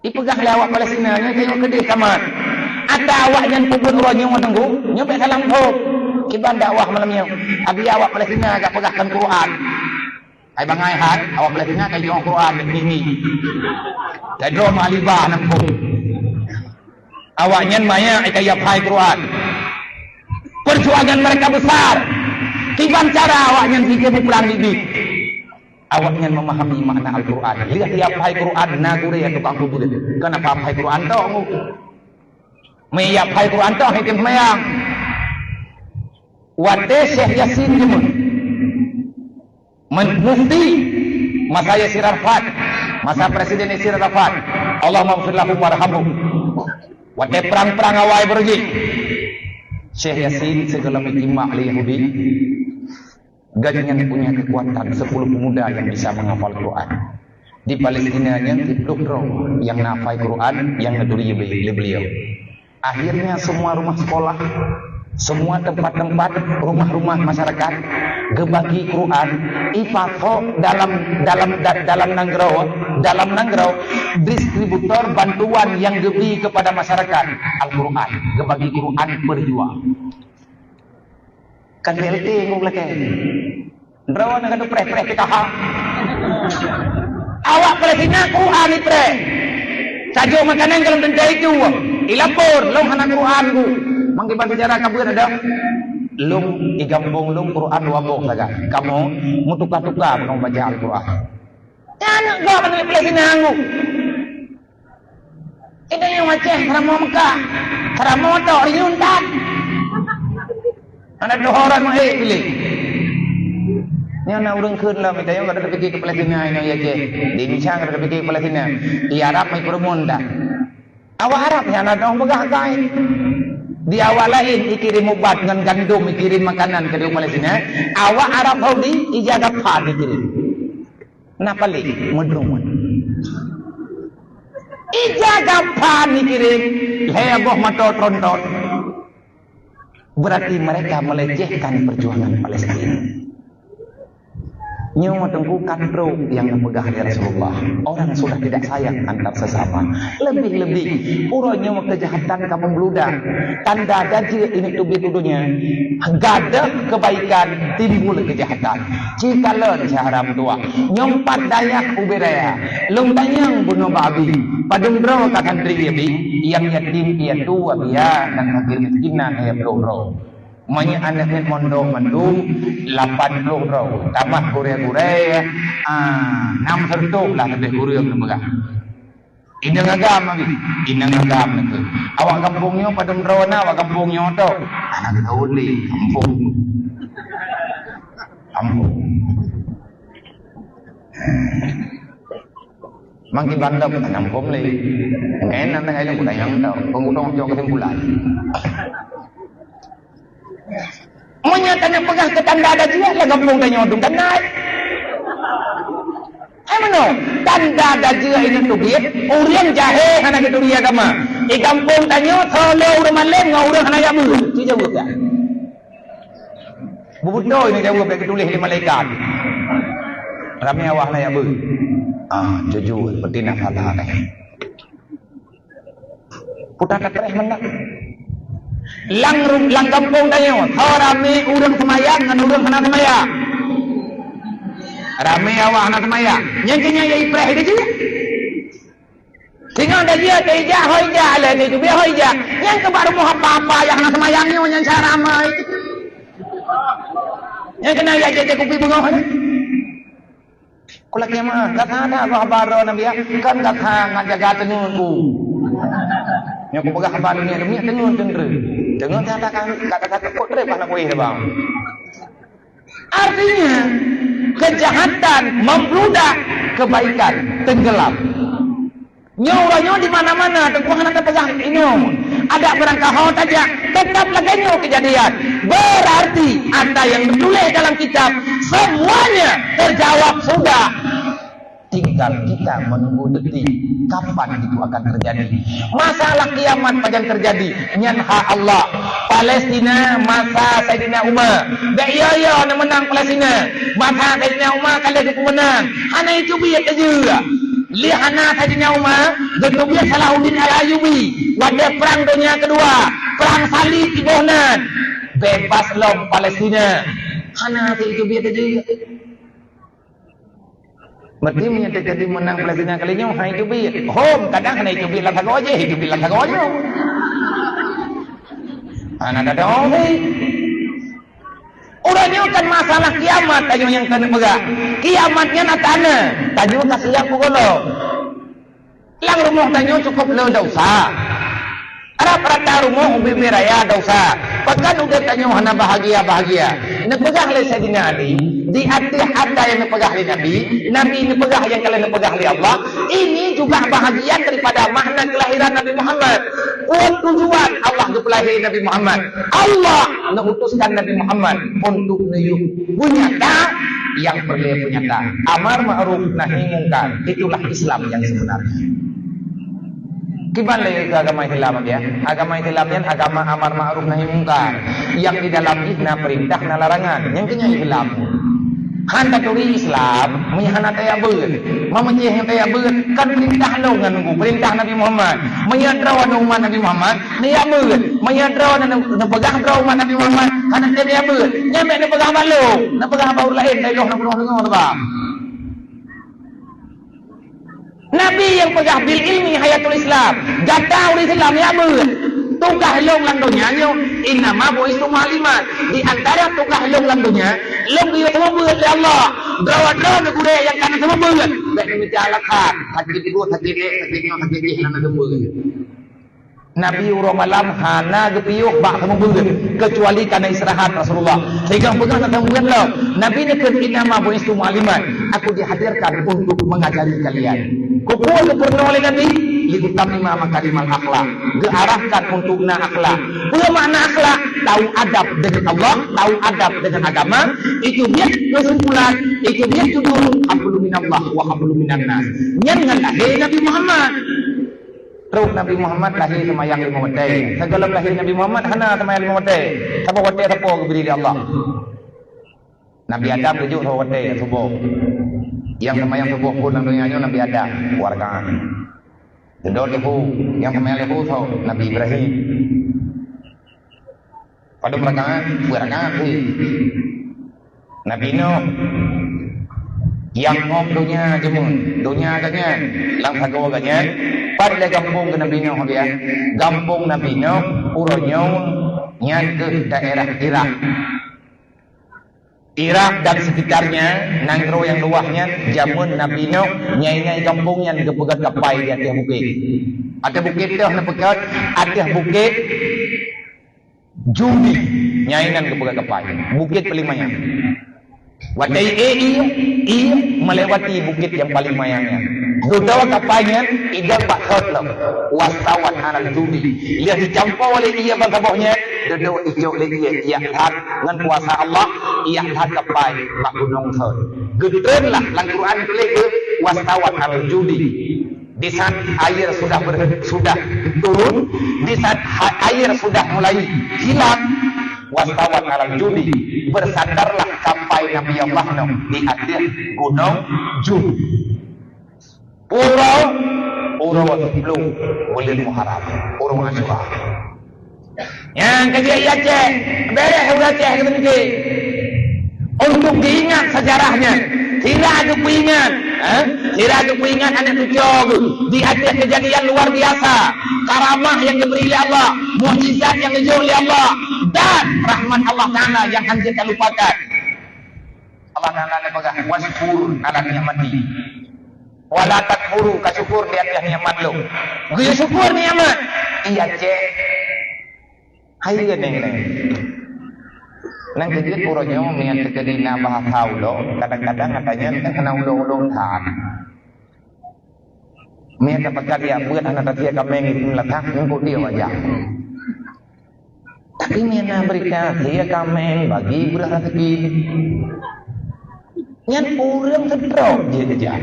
Ipegah le awak Palestina nya tengok kedai kamat. Ada awak yang pubun ronya mau tunggu, nyobek salam tu. Kiban dakwah malamnya. Abi awak Palestina agak pegahkan Quran. Ai bangai han, awak Palestina kai jong Quran ini. Kai drom alibah nampung. Awaknya maya ai kai phai Quran. Perjuangan mereka besar. Kiban cara awaknya fikir perang bibit. Awaknya memahami makna Al-Quran. Lihat dia phai Quran nagure ya tukang kubur. Kenapa phai Quran tu? Maya phai Quran tu hakim semayang. Wate Syekh Yasin jemun. Mufti masa Yasir Arafat, masa Presiden Yasir Arafat. Allah maghfir lahu warhamhu. Wate perang-perang awal bergi. Syekh Yasin segala mukimah ahli Yahudi. Gajinya punya kekuatan 10 pemuda yang bisa menghafal Quran. Di Palestina yang dipluk-pluk yang nafai Quran yang ngeduri beliau. Akhirnya semua rumah sekolah, semua tempat-tempat rumah-rumah masyarakat gebagi Quran ifato dalam nangrau distributor bantuan yang gebi kepada masyarakat Al-Quran gebagi Quran berjuang kan BLT ngulek berawan dengan preh-preh kita ha awak Palestina Quran ni preh saja makanan kalau tentu itu ilapor long hanan Quran ku mangkiban sejarah kabur ada lung igambong lung Quran wabong saja kamu mutuka-tuka kamu baca Al-Quran ya anak gua pada Palestina aku ini yang macam seramo Mekah seramo tu riuntan anak dua orang mah pilih ni anak urang keun lah minta yang ada pergi ke Palestina ini ya je di Indonesia ada pergi ke Palestina di Arab mai permun dah awak Arab ni anak dong begah kai di awal lain dikirim obat dengan gandum dikirim makanan ke Palestina awak Arab Saudi ijadah pad dikirim kenapa lagi medrungan ijadah pad dikirim heboh mata tronton berarti mereka melecehkan perjuangan Palestina. Nyawa tengkukan bro yang memegang dari Rasulullah. Orang sudah tidak sayang antar sesama. Lebih-lebih uranya kejahatan kamu meludah. Tanda gaji ini tuduhnya. Gadah kebaikan timbul kejahatan. Jika len haram tua. Nyompat dayak uberaya. Long tanyang bunuh babi. Padung bro katan tribi yang yatim ia tua biya dan fakir miskinan ia bro. Manya anaknya mondong mandung 80 roh tambah gure-gure 6 sertuk lah lebih gure yang lembaga inang agama tu awak kampungnya pada merona awak kampungnya tu anak tahu ni kampung mangki bandar kampung ni enak nak ayam budaya yang tahu pengutang jauh kesimpulan menyatanya pegang ke tanda ada juga lah kampung tanya odong dan naik mana tanda ada juga ini tubit urian jahe anak itu dia agama di kampung tanya thole urang malem ngau urang anak yabu tu jawab tak bubudo ini jawab ke tulis di malaikat ramai awak lah yabu jujur betina salah putar tereh mendak lang kampung tanya rame urang semayang dengan urang anak semayang rame awak anak semayang yang kena ya ipreh itu je tinggal dah dia tejak hoijak lah ni tu biar hoijak yang ke baru mau apa-apa yang anak semayang ni yang cara ramai yang kena ya jadi kopi bunga kalau kiamat kata ada apa-apa nabi kan kata ngajaga tenun ku yang aku pegang kabar ni demi tenun dengan kata-kata kotre pada kuih bang. Artinya kejahatan membludak, kebaikan tenggelam. Nyawanya di mana-mana tengkuhan ada pegang ini. Ada berangkahau saja tetap lagi kejadian. Berarti ada yang ditulis dalam kitab semuanya terjawab sudah. Tinggal kita menunggu detik kapan itu akan terjadi. Masalah kiamat panjang terjadi. Nyanha Allah. Palestina masa Sayyidina Umar. Dak iya nak menang Palestina. Masa Sayyidina Umar kali itu menang. Ana itu biar aja. Lihana tadinya Umar, Getubia Salahuddin Al-Ayyubi, pada perang dunia kedua, perang salib ibohnan, bebas lom Palestina. Hana itu biar tadi. Berarti menyatakan di menang Palestina kalinya, hai itu biar. Home kadang kena itu biar latak aja, itu biar latak aja. Anak ada orang. Orangnya kan masalah kiamat tadi yang kena pegang. Kiamatnya nak tanya, tadi kasih yang pukul. Lang rumah tanya cukup le dosa. Ada perata rumah ubi raya dosa. Pekan udah tanya mana bahagia. Nak pegang le Sayyidina Ali. Di hati ada yang pegang le Nabi. Nabi ini pegang yang kalian pegang le Allah. Ini juga bahagian daripada makna kelahiran Nabi Muhammad. Tujuan Allah dipelahiri Nabi Muhammad. Allah mengutuskan Nabi Muhammad untuk menyata yang perlu menyata. Amar ma'ruf nahi mungkar. Itulah Islam yang sebenarnya. Gimana ke agama Islam ya? Agama Islam yang agama amar ma'ruf nahi mungkar. Yang di dalam ihna perintah na larangan. Yang kena Islam. Handa turi Islam menyahana taya ber. Mamanya yang taya ber kan perintah lo ngan perintah Nabi Muhammad. Menyadraw umat Nabi Muhammad, dia ber. Menyadraw dan pegang draw umat Nabi Muhammad, hana taya ber. Nyampe na pegang malu, na pegang baur lain dari loh na pegang dengar bang. Nabi yang pegang bil ilmi hayatul Islam, jatah ulis Islam ya ber. Tukah long lang dunia nyo inama boistu malimat di antara tukah long lang dunia long dia semua berat ya Allah drawa negara yang kana semua berat dak mitalakan hakik itu hakik nang berat Nabi malam hana gepiyuk bak semua berat kecuali karena istirahat Rasulullah sehingga pegang tak berat lo Nabi ni ke inama boistu malimat aku dihadirkan untuk mengajari kalian kukuh kepurna oleh Nabi liutamima makarimal akhlak diarahkan untuk na akhlak. Apa makna akhlak? Tahu adab dengan Allah, tahu adab dengan agama. Itu dia kesimpulan, itu dia judul hablum minallah wa hablum minannas. Yang lahir Nabi Muhammad. Terus Nabi Muhammad lahir semayang 5 waktu. Segala lahir Nabi Muhammad hana semayang 5 waktu. Siapa waktu apa berdiri Allah. Nabi Adam 7 waktu subuh. Yang semayang subuh pun dunia Nabi Adam warga. Kedua lehu, yang kemarin lehu so Nabi Ibrahim. Pada berakangan Nabi Nuh. Yang ngom dunia agaknya, langsung kau agaknya. Pada kampung ke Nabi Nuh dia, kampung Nabi Nuh, urunyo nyan ke daerah Irak dan sekitarnya, nangro yang luahnya, jamun Nabi Nuh, nyai kampung yang kepegat kapai di atas bukit. Ada bukit tu, ada bukit Judi, nyai nan kepegat kapai. Bukit paling banyak. Wadai melewati bukit yang paling mayangnya. Dudawa kapainya, idang bakhot lah. Wastawan anal Judi. Lihat dicampur oleh ia bangkaboknya. Dudawa hijau lagi ia lihat dengan kuasa Allah. Ia lihat kapai mak gunung thot. Gedren lah dalam Quran itu lagi wastawan al Judi. Di saat air sudah turun, di saat air sudah mulai hilang, wastawan al Judi bersandarlah sampai Nabi Allah di akhir gunung Judi. Pura belum boleh Muharram, pura Asyura. Yang kerja ia cek, beres sudah cek ke untuk diingat sejarahnya. Tidak ada ingat anak tujuh di atas kejadian luar biasa, karamah yang diberi oleh Allah, mukjizat yang diberi oleh Allah, dan rahmat Allah Taala yang hanya kita lupakan. Allah Taala berkata, "Waskur ala ni'mati, wala takfuru kasyukur di atas nikmat lu." Gaya syukur nikmat. Iya cek. Hai neng. Nang kejut puronya mengat terjadi bahasa ulo, kadang-kadang katanya kena ulung-ulung tan. Mengat dapat dia buat anak dia kameng itu letak untuk dia wajah. Tapi mengat berikan dia kameng bagi beras rezeki. Nyan urang sedrok dia aja.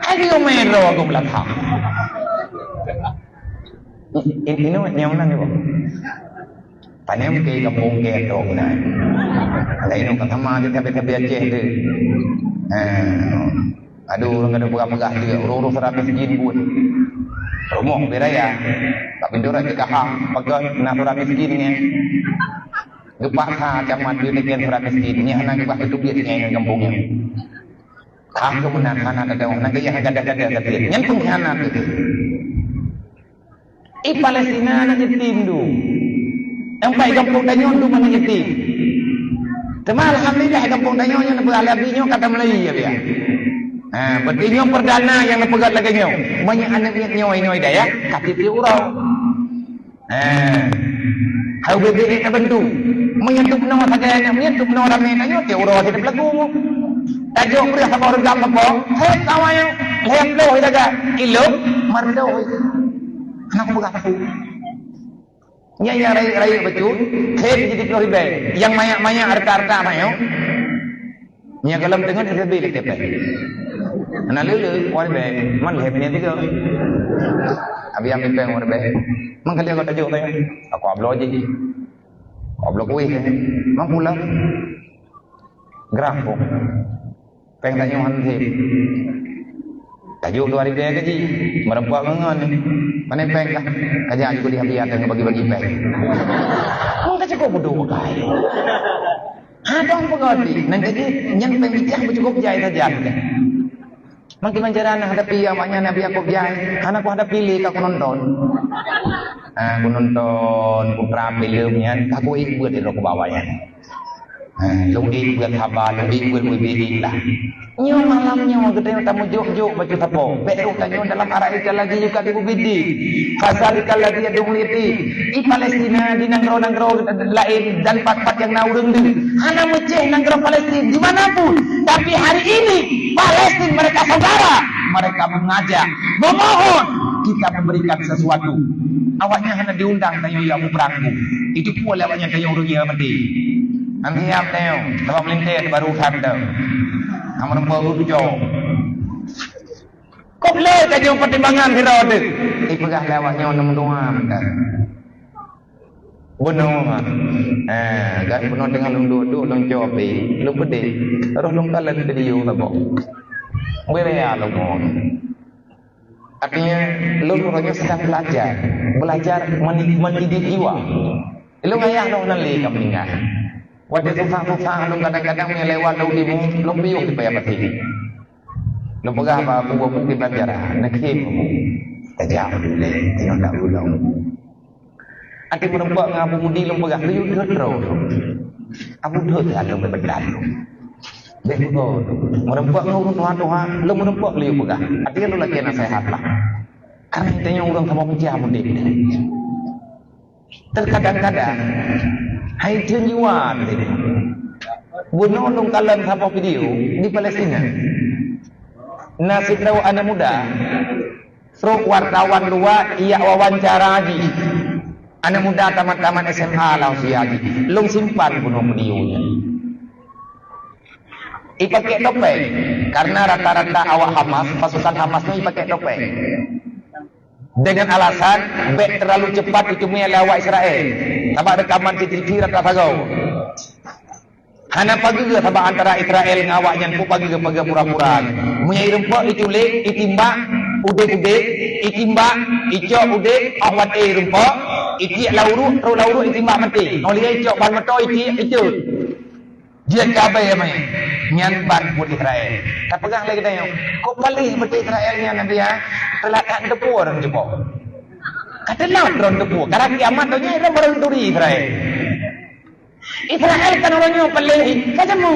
Ayo mero aku belakang. Ini nyaman ni, Pak. Tanya ke kampung ke dong na. Ada ini kata mah dia biar je tu. Aduh, orang ada pegah-pegah juga. Urus serap miskin pun. Rumah beraya. Tapi dorang juga pegah nak serap miskinnya. Gepak camat dia dengan serap miskinnya. Anak gepak itu dia dengan kampungnya. Aku menahan ada orang yang gada-gada kata. Yang pengkhianat itu. Palestina nak nyetim tu. Yang baik kampung Danyon tu mana nyetim. Temal alhamdulillah kampung Danyon yang beralabinya kata Melayu ya dia. Berarti nyo perdana yang pegat lagi nyo. Banyak anak nyoy dah ya. Kati ti urau. Hau bebek ni bentu. Menyentuh no sagana, menyentuh no ramai nyo ti urau ti belagu. Tajuk beras apa regam apa? Hei tawang lem lo ida kilo mardo. Anak begafu. Nya rai betul. Hei jadi ribe. Yang mayak-mayak arta-arta mayo. Nya kalam dengan ribe le tepe. Anak lele, orang be, man leh punya tiga. Abi ambil peng orang be, man kali aku tajuk saya, aku ablo aja, ablo kuih saya, man pulang, gerak pun, peng tanya man leh, tajuk tu hari be kaji, merempak mengan, mana peng kah, kaji juga dihabis ada bagi-bagi peng, man kaji kau bodoh kai, dong pengerti, nanti yang peng bijak cukup jaya saja. Makin menjara anak hadapi amaknya Nabi Yakub jai, anak aku hadapi pilih aku nonton. Aku nonton putra filmnya, aku ikut di rok bawahnya. Lu ikut khabar, lu ikut bibir lah. Nyo malamnya kita tamu jok baca tapo. Beru kanyo dalam arah itu lagi juga di bibir. Fasalika lagi ada muliti. Di Palestina di nanggro lain dan part-part yang naurung dulu. Hana meceh nanggro Palestina dimanapun. Tapi hari ini Palestina mereka saudara. Mereka mengajak, memohon kita memberikan sesuatu. Awaknya hanya diundang tanya yang berangku. Itu pun awaknya tanya orang yang mati. Nanti apa tanya? Sebab melintir baru kandang. Kamu baru jauh. Kau boleh kaji pertimbangan hira tu. Ipegah lawaknya orang mendoa kan. Bunuh. Kan bunuh dengan lung jawab lung pedih. Terus lung kalah tadi you tak boleh. Berea lung. Artinya lung orangnya sedang belajar mendidik jiwa. Lung ayah lung nali kepentingan. Wadah susah-susah lung kadang-kadang melewat lung dimu lung piuk di payah pati. Lung pegah apa aku buat di pelajaran nak kim. Tajam dulu, tengok tak ulang. Ati merempak ngapu mudi lung pegah liu terus. Abu terus ada berbedan. Betul. Merempak ngurung Tuhan, lung merempak liu pegah. Artinya lu lagi nasihat lah. Karena tanya orang sama pecah mudi. Terkadang-kadang hai tujuan ini. Bunuh lung kalan sama video di Palestina. Nasib tahu anak muda. Seruk wartawan luar ia wawancara lagi. Anak muda tamat-tamat SMA lah usia lagi. Lung simpan bunuh videonya. Ipakai topeng karena rata-rata awak Hamas, pasukan Hamas ni pakai topeng. Dengan alasan bek terlalu cepat itu punya awak Israel. Nampak rekaman CCTV rata-rata. Hana pagi ke sama antara Israel dengan awaknya ku pagi ke pagi pura-pura. Menyai rempok diculik, ditimbak, udik-udik, ditimbak, icok udik, awat rempok, iki lauru, terus lauru ditimbak mati. Oleh icok ban meto iki itu. Dia cabai ya mai. Nyan ban buat Israel. Tak pegang lagi tanya. Kok paling seperti Israelnya Nabi ya? Telakan tepu orang jepok. Katalah orang tepu. Karena kiamat tu nya orang turi Israel. Israel kan orangnya paling kacamu.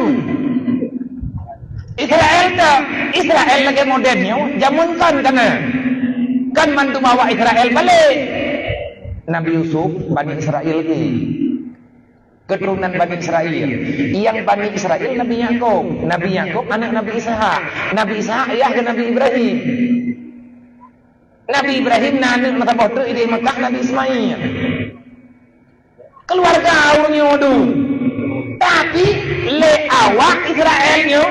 Israel lagi modernnya jamun kan mantu bawa Israel balik. Nabi Yusuf Bani Israel ni keturunan Bani Israel. Yang Bani Israel Nabi Yakub anak Nabi Ishak. Nabi Ishak ayah ke Nabi Ibrahim. Nabi Ibrahim anak mata bodoh di Mekah Nabi Ismail. Keluarga orangnya waduh. Tapi le awak Israelnya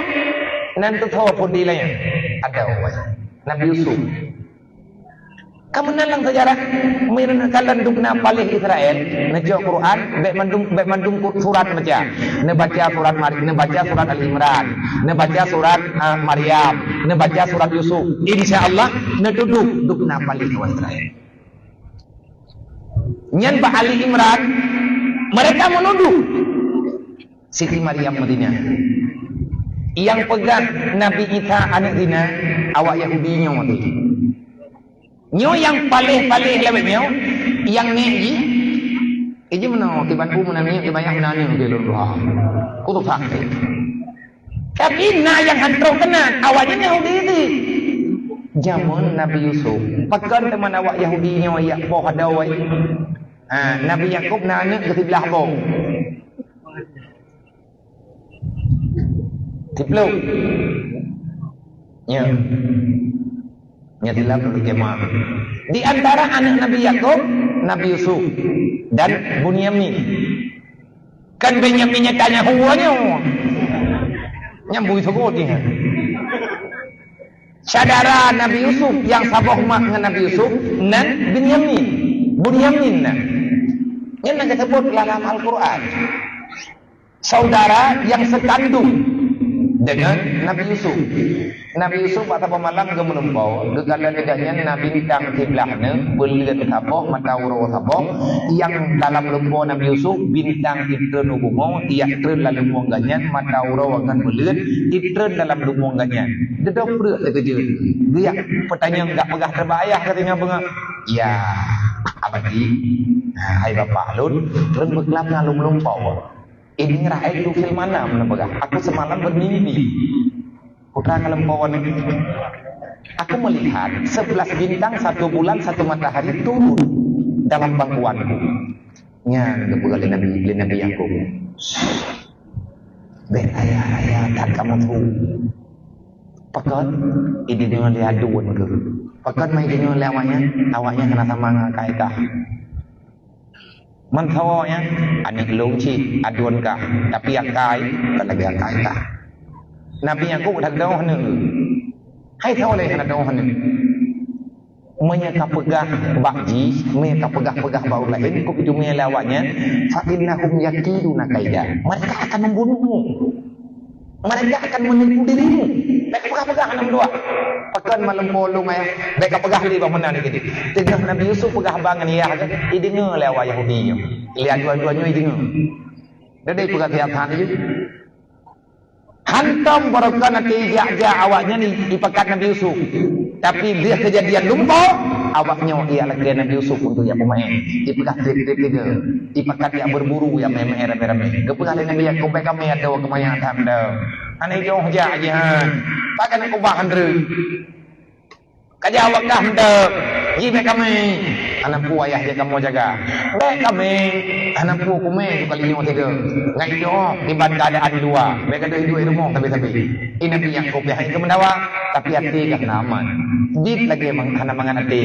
nanti tahu pun dia lain. Ada orang Nabi Yusuf. Kamu nalang sejarah min kalan dukna palih Israel nejo Quran be mandum surat baca. Ne baca surat ne baca surat Al Imran, ne baca surat Maryam, ne baca surat Yusuf. Insyaallah ne dukna palih Israel. Nyan ba Ali Imran mereka menuduh Siti Maryam Madinah yang pegang Nabi Isa anak zina awak Yahudinya mati. Nyo yang palih-palih lewat nyo yang ni iji mana kibanku menanya kibayang menanya ke luar kutuk sakit tapi na yang hantar kena awaknya Yahudi itu zaman Nabi Yusuf pakan teman awak Yahudi nyo ya boh ada wai Nabi Yakub nanya ke sebelah boh tipluk ya nyadilah dulu kemah. Di antara anak Nabi Yakub, Nabi Yusuf dan Bunyamin. Kan Benyaminnya tanya huwanya, nyambui sebutnya. Saudara Nabi Yusuf yang saboh mak dengan Nabi Yusuf dan Bunyamin. Ini yang disebut dalam Al-Quran. Saudara yang sekandung dengan Nabi Yusuf. Nabi Yusuf atau pemalang ke menumpau kekala dedahnya Nabi bintang kiblahnya belian saboh mata uro saboh yang dalam lumpau Nabi Yusuf bintang itren ubungo ia itren dalam lumbongannya mata uro akan belian itren dalam lumbongannya dedok berat kerja dia pertanyaan enggak pegah terbayah katanya bunga ya abadi hai bapak lun terus berkelam ngalum lumpau ini ngeraih itu film mana menepegah aku semalam bermimpi putra kelempauan ini aku melihat 11 bintang 1 bulan 1 matahari turun dalam bangkuanku nya kepegal Nabi Yakub ayah tak kamu tahu pakat ini dengan lihat duan ke pakat mai dengan awaknya kena sama kaitahมันเขาเนี่ยอันนี้ลงชีอดวนกะtapi yang kaiก็เลยkai ta Nabi Yakub dah dawah ni hai tahu le kena dawah ni menyeka pegah bakji menyeka pegah bau lain kau itu melawatnya fa innahum yakiduna kaida mereka akan membunuhmu mereka akan menipu dirimu mereka pegah enam dua pakan malam bolong ayah mereka pegah li bang mana ni gitu tengah Nabi Yusuf pegah bangan ya aja idinge lewat Yahudi lihat dua-duanya idinge dan dia pegah tiap hari hantam barokan nanti jaja awaknya ni ipakat Nabi Yusuf tapi dia kejadian lumpau awaknya ia lagi Nabi Yusuf untuk yang pemain ipegah tiga ipakat yang berburu yang merah-merah kepegah Nabi Yakub kami ada kemayan tanda aneh jauh jajan pakai aku bahan dulu kerja awak dah hendak jibe kami anakku ayah dia kamu jaga baik kami anakku kume kali ni tiga ngai doh di bandar ada di luar mereka ada dua rumah tapi ini Nabi Yakub ya itu mendawa tapi hati kan aman dit lagi mana mangan hati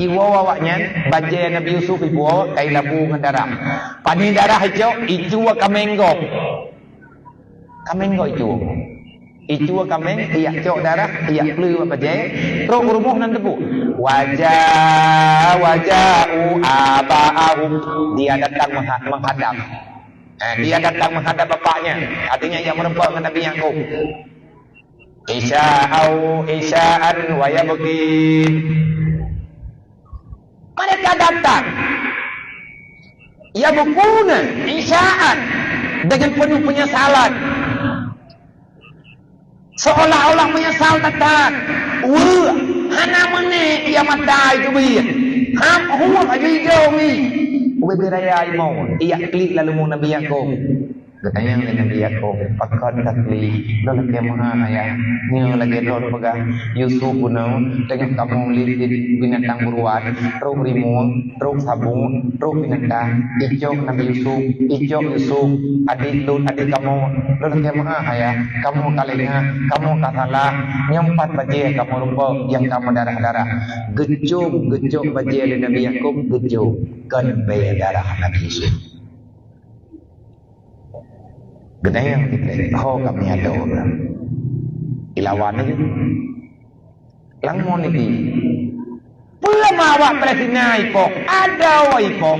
iwo awaknya baje Nabi Yusuf iwo kai labu dengan darah pani darah hijau kamengo itu kameng iya cok darah iya pleu apa je pro rumah nan tebu wajah aba'ahum dia datang menghadap dia datang menghadap bapaknya artinya yang menempat dengan Nabi Yakub isya'an wa yabqin mereka datang yabquna isya'an dengan penuh penyesalan seolah-olah menyesal tetap hana mene ia mata itu bi ham huwa ajijo mi beraya mau ia klik lalu mau Nabi Yakub katanya Nabi Yakub pakat klik lalu kemana ya ni lagi don pegah Yusuf punau dengan kamu lihat binatang buruan roh rimun roh sabun roh binatang ijo Nabi Yusuf adik kamu lalu kemana ya kamu kalinya kamu katalah nyempat baje kamu lupa yang kamu darah gejok baje Nabi Yakub gejok kan bayar darah Nabi Yusuf gedang yang kita kami ada orang ilawan itu lang mau ni Lama awak Palestina ipok, ada awak ipok.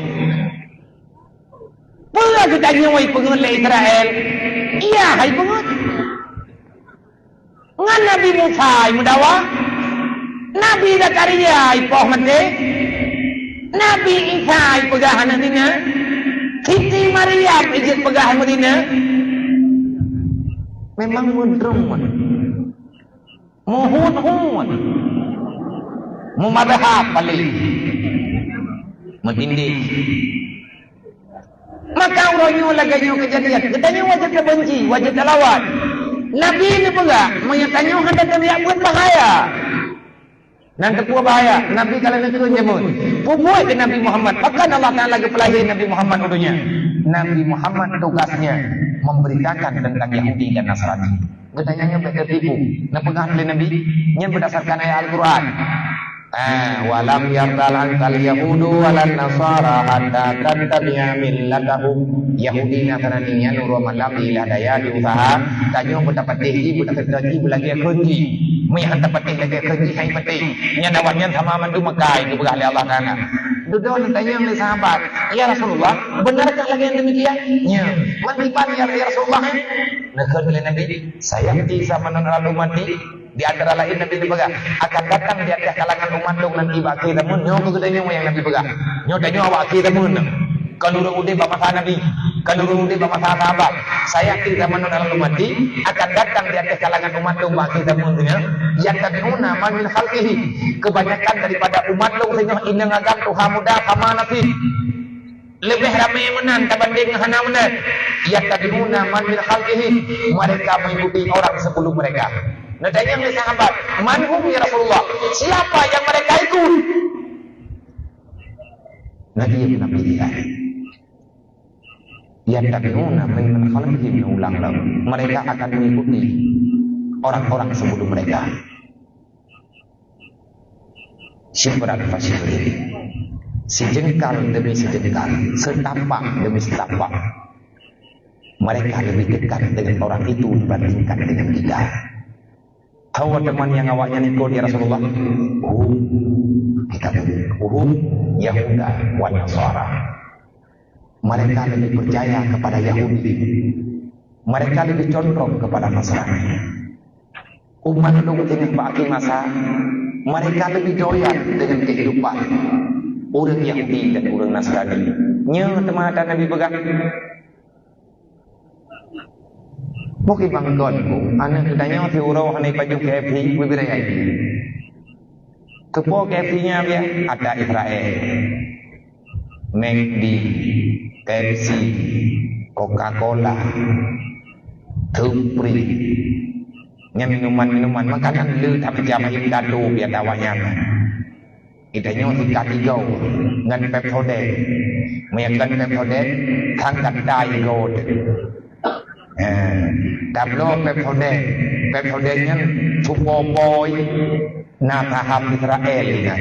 Pula kita nyawai pengut le Israel. Iya, hai pengut. Ngan Nabi Musa mudawa. Nabi Zakaria ipok mate. Nabi Isa pegahan nantinya. Siti Maryam ijit pegahan Madina. Memang mudrun. Muhun. Mumadahab balik. Matindih. Maka orangnya lagi kejadian. Katanya wajib terbenci, wajib terlawan. Nabi ini pula menyatanya hendak dia buat bahaya. Dan ketua bahaya. Nabi kalau nak jemput. Pubuat ke Nabi Muhammad. Maka Allah Ta'ala lagi pelahir Nabi Muhammad udunya. Nabi Muhammad tugasnya memberitakan tentang Yahudi dan Nasrani. Katanya tertipu. Nak pegang oleh Nabi. Yang berdasarkan ayat Al-Quran. Walam yardalan kal yahudu walan nasara hatta tattabi'a millatahum. Yahudi Nasraninya nuru malam ila daya di usaha tanyo berdapat tinggi berdapat gaji belagi kerji meyah dapat tinggi kerji hai penting nya nawannya sama mandu makai itu bergali Allah Taala. Duduk tanya oleh sahabat, ya Rasulullah, benarkah lagi yang demikian? Ya. Mantipan ya Rasulullah. Nakal oleh Nabi, saya sama non mati. Di antara lain Nabi dipegang akan datang di atas kalangan umat lu nanti baki tamun nyo kegedanya yang Nabi pegang nyo danyo awak ki tamun kalau udah bapa Nabi kalau udah bapa sahabat saya ki zaman dalam umat akan datang di atas kalangan umat lu baki tamun nya yang tabiuna man min khalqihi kebanyakan daripada umat lu sehingga inang agam Tuhan muda kama nabi lebih ramai menan tabanding hana menan yang tabiuna man min khalqihi mereka mengikuti orang sebelum mereka. Nadanya oleh sahabat, manhum ya Rasulullah, siapa yang mereka ikut? Nabi yang pilihan. Yang tabi'una min khalqihim ulang lagi. Mereka akan mengikuti orang-orang sebelum mereka. Syibran fasyibrin. Sejengkal demi sejengkal, setapak demi setapak. Mereka lebih dekat dengan orang itu dibandingkan dengan kita. Tahu teman yang awaknya nikah ya Rasulullah? Kita Yahuda wa Nasara. Mereka lebih percaya kepada Yahudi. Mereka lebih condong kepada Nasrani. Umat lu ketika baki masa, mereka lebih doyan dengan kehidupan orang Yahudi dan orang Nasrani. Nya teman Nabi pegang. Mungkin bangkot anak kedanya si urau hanai baju KFC berbeda kepo KFC-nya dia ada Israel, McD, KFC, Coca-Cola, Tupri, nya minuman makanan lu tapi jam im dadu biar tawanya. Idanya si katigau ngan Pepsodent, meyakan Pepsodent thang kadai gold. Dablo Pepsodentnya cukup boy na tahap Israel na.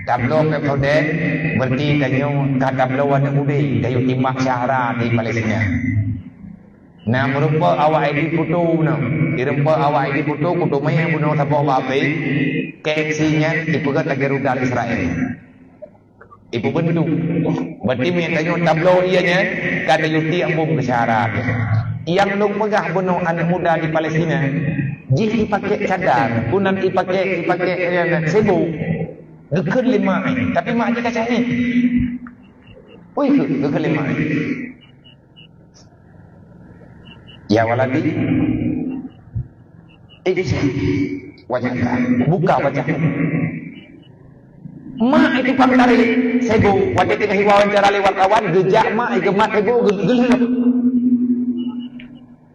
Dablo Pepsodent berarti danyo kadablo ada udi dayo timak syahra di Palestina. Na merupa awak ID foto na. Irempa awak ID foto kudu mai bunuh sabo bape. KFC-nya dipegat lagi rudal Israel. Ibu bentuk. Berarti minta dablo ianya kada yuti ambung ke syahra. Yang lu pegah bunuh anak muda di Palestina, jika dipakai cadar, punan dipakai sebu, gekun lima, tapi mak je kacau ni. Oi, gekun lima. Ya waladi, wajahkan, buka wajah. Mak itu pangtari sebu, wajah tengah wawancara lewat kawan, gejak mak gemat sebu gelap.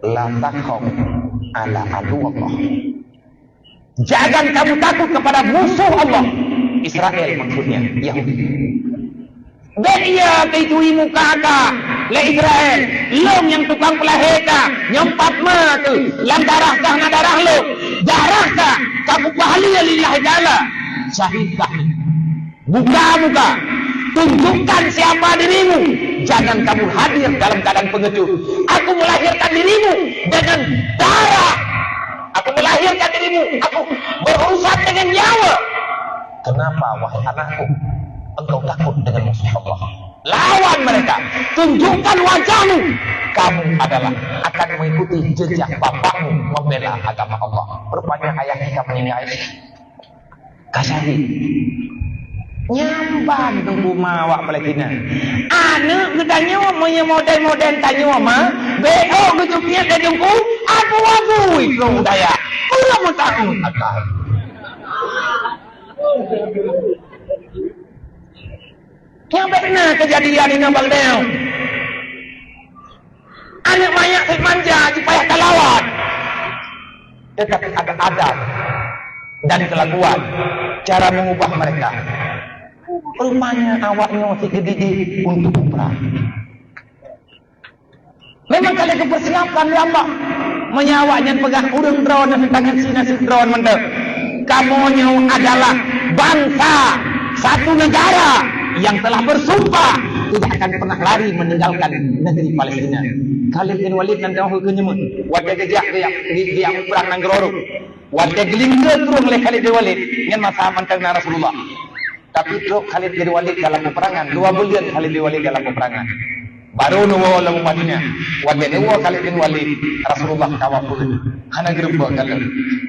La takhaf ala adu Allah. Jangan kamu takut kepada musuh Allah. Israel maksudnya Yahudi. Dan ia keitui muka ka le Israel, long yang tukang pelahir ka, nyempat ma tu, lantarah kah na darah lo, darah kah, kamu bahliya lillahi ta'ala. Syahidkah? Buka muka, tunjukkan siapa dirimu. Jangan kamu hadir dalam keadaan pengecut. Aku melahirkan dirimu dengan darah. Aku melahirkan dirimu. Aku berurusan dengan nyawa. Kenapa wahai anakku engkau takut dengan musuh Allah? Lawan mereka, tunjukkan wajahmu. Kamu adalah akan mengikuti jejak bapakmu membela agama Allah. Rupanya ayah kita meninggal. Kasari nyambang tunggu mawak Palestina. Anak gedanya punya model-model tanya mama, beo gejupnya ke jengku, abu-abu itu daya. Belum tahu akal. Yang benar kejadian ini Baldeo. Anak banyak manja supaya kalawat. Tetapi ada adab dan kelakuan cara mengubah mereka. Rupanya awaknya masih gede untuk umrah. Memang kalian kepersiapan ya Allah. Menyawaknya pegang urung drone dan tangan sinasi drone mendek. Kamunya adalah bangsa satu negara yang telah bersumpah tidak akan pernah lari meninggalkan negeri Palestina. Khalid bin Walid nan tahu kenyemut. Wajah gejak dia perang nang gerorok. Wajah gelingga turun oleh Khalid bin Walid dengan masa mantang Rasulullah. Tapi teruk Khalid bin Walid dalam peperangan. 2 bulan Khalid bin Walid dalam peperangan. Baru nuwa lalu Madinah. Wajah nuwa Khalid bin Walid Rasulullah kawapun. Hana gerembak kalau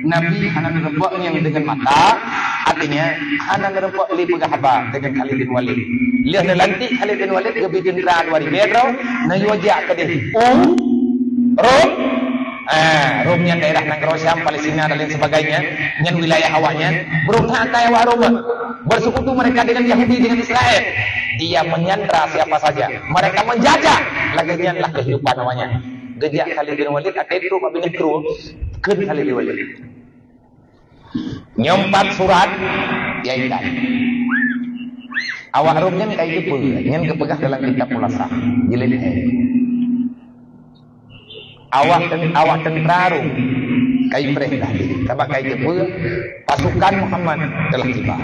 Nabi hana gerembak yang dengan mata. Artinya hana gerembak li pegahaba dengan Khalid bin Walid. Lihat nanti Khalid bin Walid kebikin ra 2000 metro. Na wajah ke dia. Rom. Romnya daerah Nangro Syam, Palestina dan lain sebagainya. Dengan wilayah awaknya. Berusaha kaya Roma. Bersekutu mereka dengan Yahudi, dengan Israel. Dia menyandra siapa saja. Mereka menjajah. Lagian lah kehidupan namanya. Gejak Khalid bin Walid ada itu apabila kru ke Khalid bin Walid. Nyompat surat ya ikan. Awak rumnya kayak gitu, yang kepegah dalam kitab Mulasah. Jilid awak tentara rum kayak perintah. Sebab kayak gitu pasukan Muhammad telah tiba.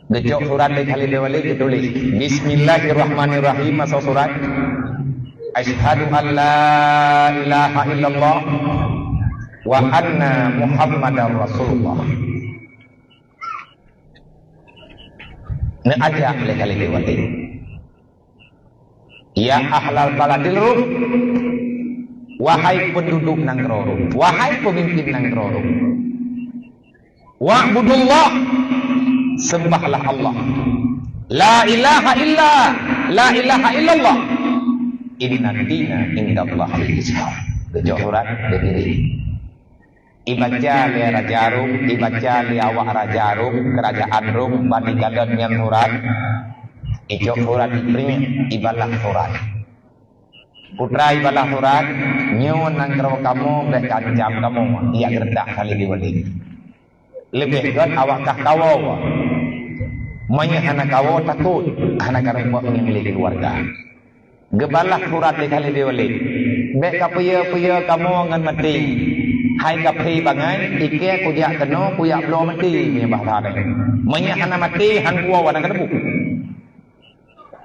Gejok surat dari Khalid bin Walid ditulis Bismillahirrahmanirrahim. Masuk surat Asyhadu an la ilaha illallah wa anna Muhammadar Rasulullah. Ini ajak oleh Khalid bin Walid. Ya ahlal baladil rum, wahai penduduk Nangro Rum, wahai pemimpin Nangro Rum, wa'budullah, sembahlah Allah. La ilaha illallah. Inna dina indallahil Islam. Gejok surat berdiri. Ibaca li Raja Rum, ibaca li awak Raja Rum, kerajaan Rum, Bani Gadon yang surat. Ijok surat diterima, ibalah surat. Putra ibalah surat, nyon nangkro kamu, bek kancam kamu, ia gerdak Khalid bin Walid. Lebih kan awak kah kawau. Manya anak kawau takut, anak karempok memiliki keluarga. Gebalah surat di Khalid bin Walid. Bek kapuya kamu ngan mati. Hai kapi bangai, ike kuyak keno, kuyak belum mati, punya bahasa ada. Manya anak mati, han kuau anak kedebu.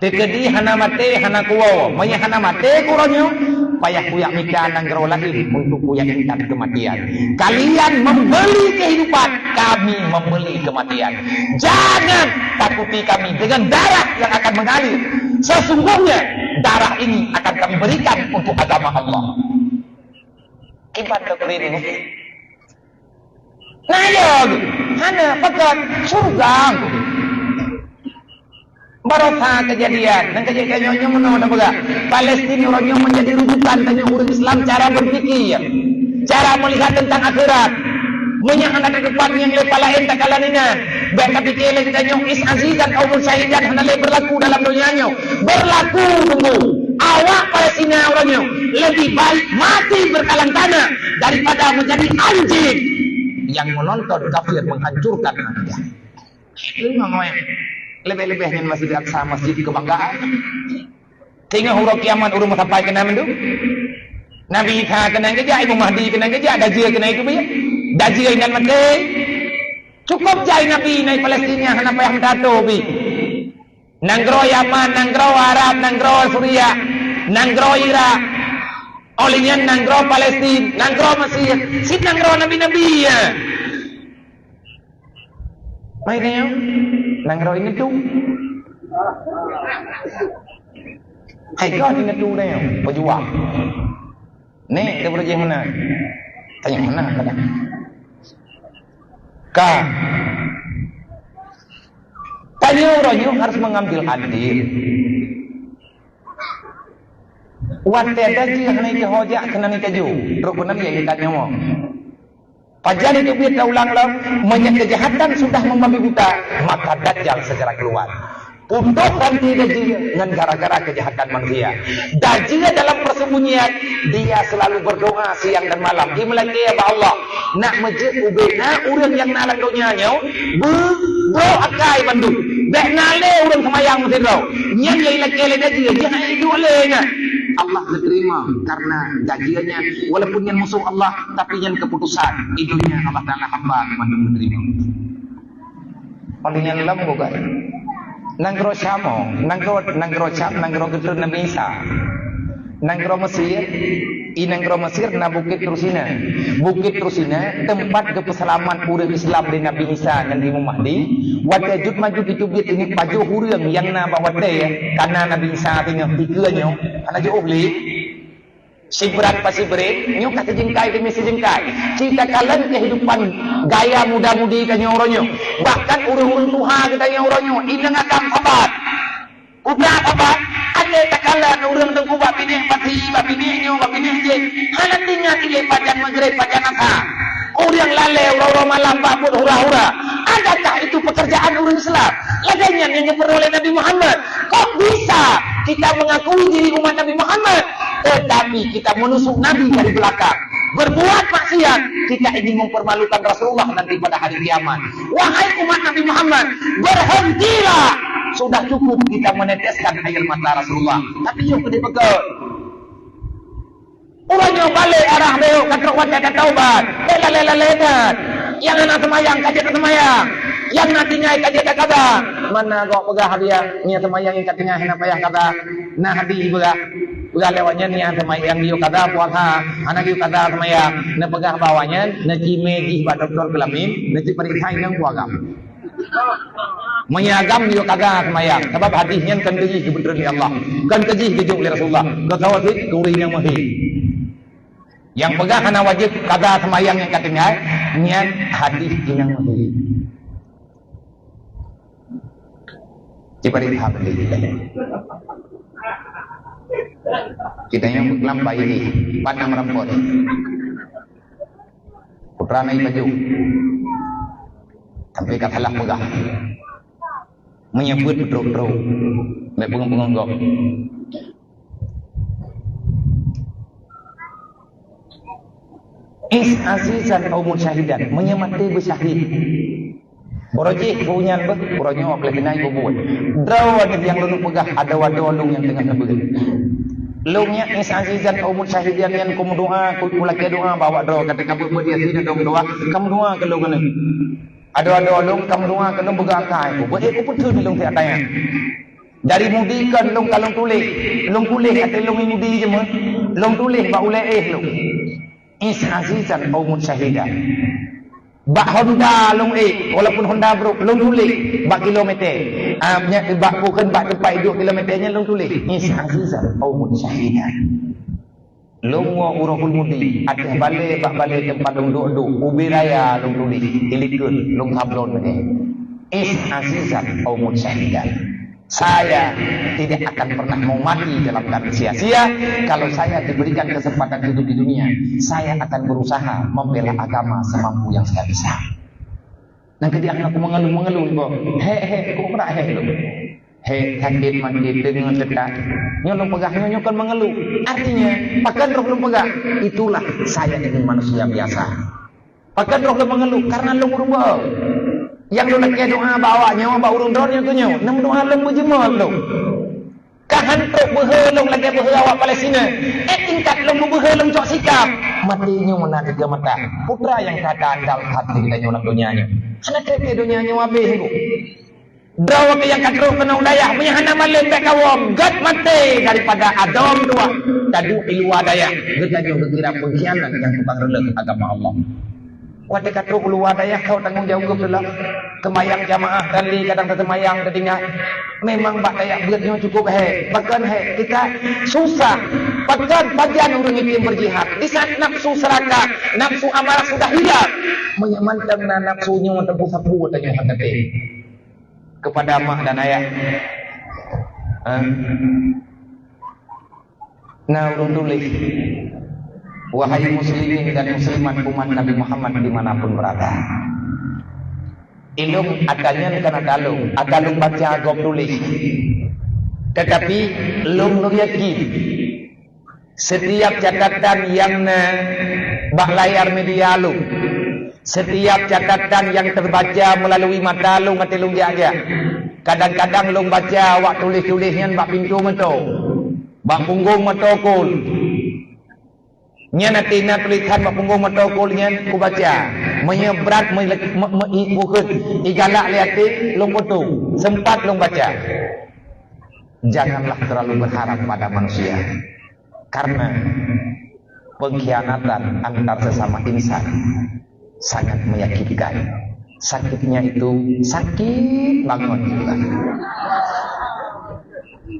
Tekedi hana mate hana kuwo, maya hana mate kuronyo, payah kuyak mikir nanggro lagi untuk kuyak ingat kematian. Kalian membeli kehidupan, kami membeli kematian. Jangan takuti kami dengan darah yang akan mengalir. Sesungguhnya darah ini akan kami berikan untuk agama Allah. Kibat kekering. Nah ya, hana pekat surga. Barokah kejadian dan kejadiannya menolak juga. Palestina orangnya menjadi rujukan tanya urus Islam cara berpikir, cara melihat tentang akhirat. Menyak anak depan yang lepas lain tak kalaninan. Baik pikir lagi tanya is aziz dan kaum syahidan hendak berlaku dalam dunianya. Berlaku tunggu. Awak Palestina orangnya lebih baik mati berkalang tanah daripada menjadi anjing yang menonton kafir menghancurkan manusia. Ini ngomongnya. Lebih-lebihnya Masjid Aqsa, masjid kebanggaan. Tinggal huruf kiamat urung sampai kena mendu. Nabi Isa kena kerja, Ibu Mahdi kena kerja, Dajjal kena itu biar. Dajjal ingat mati. Cukup jai Nabi naik Palestina, kenapa yang tato bi? Nanggro Yaman, nanggro Arab, nanggro Suriah, nanggro Irak. Olinya nanggro Palestina, nanggro Mesir. Si nanggro Nabi-Nabi ya. Mai neo nang ro ini tu. Hai kau ini tu neo pejuang. Nek dia berjih mana? Tanya mana kadang. Kah tanya orangnya harus mengambil adil. Wate daji hana ke hoja kena ni kaju. Rukunan yang ditanya mo. Pajan itu biar ulang-ulang banyak kejahatan sudah membabi buta, maka dajjal segera keluar. Untuk nanti daji dengan gara-gara kejahatan manusia. Daji dalam persembunyian dia selalu berdoa siang dan malam. Dia melaki ya Allah. Nak masjid ubena urang yang nalang doanya bro akai bandu. Dek nale urang semayang mesti bro. Yang laki le daji jangan itu olehnya. Allah diterima karena dajiannya walaupun yang musuh Allah tapi yang keputusan idulnya Allah Ta'ala hamba kepada menerima. Paling yang dalam bukan nanggro Syamo, nanggro Syam, nanggro Gedor Nabi Isa, nanggro Mesir, nanggro Mesir na Bukit Rusina. Bukit Rusina tempat kepeselaman urang Islam di Nabi Isa dan di Mahdi. Wajud maju itu bit ini paju urang yang na bawa ya karena Nabi Isa tengah tikanya ana jo obli sibrat pasibret nyu kata jengkai demi sejengkai cita kalian kehidupan gaya muda-mudi kanyo oronyo bahkan urang-urang tuha kita nya oronyo inang akan sabat udah sabat ada takalan urang tengku bapine bapine nyu bapine je halantinya tile pajan magrib pajan asar urang lale uro malam babut hura-hura. Adakah itu pekerjaan orang Islam? Laganya yang diperoleh Nabi Muhammad. Kok bisa kita mengakui diri umat Nabi Muhammad, tetapi kita menusuk Nabi dari belakang, berbuat maksiat, kita ingin mempermalukan Rasulullah nanti pada hari kiamat. Wahai umat Nabi Muhammad, berhentilah. Sudah cukup kita meneteskan air mata Rasulullah. Tapi yuk gede betul. Orangnya balik arah beliau katrok wajah taubat. Lelet. Yang nak semayang kajian semayang. Yang nantinya kajian kata. Mana kau pegah dia nya semayang yang katanya hena payah kata. Nah hadi pegah lewatnya nya semayang dia kata puasa. Anak dia kata semayang. Na pegah bawanya na cime di doktor kelamin, na periksa yang puagam. Menyagam dia kata semayang. Sebab hadisnya kan keji kebenaran di Allah. Kan keji kejung oleh Rasulullah. Kau tahu turi yang mahir. Yang pegang karena wajib kata semayang yang katanya niat hadis yang mahir. Diberi hak kita yang lambai ini pandang rambut putra naik baju sampai katalah megah menyebut bro bunga-bunga is azizan au musyahidan menyemati bersyahid borojih punyan bah borojnya boleh kenai buat draw yang lu pegah ada wadolung yang tengah nebeg lungnya is azizan au musyahidan yang kum doa kula ke doa bawa draw kata kabut dia sini dong doa kamu doa ke lu kana ada wadolung kamu doa ke lu begang kai ku buat aku pun tu lung ti atanya dari mudi kan lung kalung tulis lung kulis atau lung mudi je mah lung tulis ba ulai lung is azizan au musyahidan bak Honda long walaupun Honda bro long tulis bak kilometer bak bukan bak tempat 2 kilometernya long tulis is azizan au musyahidan long urahul mudi ada balik bak balik tempat long duduk ubi raya long tulis ilikun long hablon ni is azizan au musyahidan. Saya tidak akan pernah mau mati dalam keadaan sia-sia. Kalau saya diberikan kesempatan hidup di dunia, saya akan berusaha membela agama semampu yang saya bisa. Nanti dia akan aku mengeluh-mengeluh, kok pernah lu? Sakit mandi dengan dekat. Nyolong pegah, nyolong mengeluh. Artinya, pakai roh lu pegah. Itulah saya ini manusia biasa. Pakai roh lu mengeluh karena lu berubah. Yang lu nak doa bawa nyawa bawa urung dornya tu nyawa. Nam doa lu berjemaah lu. Kahan tok berhelung lagi berhawak Palestina. Tingkat lu berhelung cok sikap. Matinya mana tiga mata. Putra yang kata dalam hati kita nyawa dunianya. Anak ke dunianya habis tu. Draw ke yang kadro kena daya punya hana malam baik kawam. Gad mati daripada Adam dua. Tadu iluwa daya. Kita juga kira pengkhianat yang tukang relek agama Allah. Wata kata keluar daya kau tanggung jawab pula. Kemayang jamaah tadi kadang tersemayang tertinggal. Memang bak daya beratnya cukup Bahkan kita susah. Bahkan bagian orang itu yang berjihad. Di saat nafsu serakah, nafsu amarah sudah hilang. Menyemantang nafsunya untuk sapu tanya hati kepada mak dan ayah. Nah, ulun tulis, wahai muslimin dan muslimat umat Nabi Muhammad dimanapun berada. Ilung adanya kan ada lung baca gop tulis. Tetapi lung yakin setiap catatan yang bak layar media lung, setiap catatan yang terbaca melalui mata lung atau lung jaga. Kadang-kadang lung baca wak tulis-tulisnya bak pintu meto. Bak punggung matokul. Nya nanti tulisan bak punggung matokulnya ku baca. Menyebrat mengikut igalak liati long kutu. Sempat long baca. Janganlah terlalu berharap pada manusia. Karena pengkhianatan antar sesama insan sangat menyakitkan. Sakitnya itu sakit banget juga.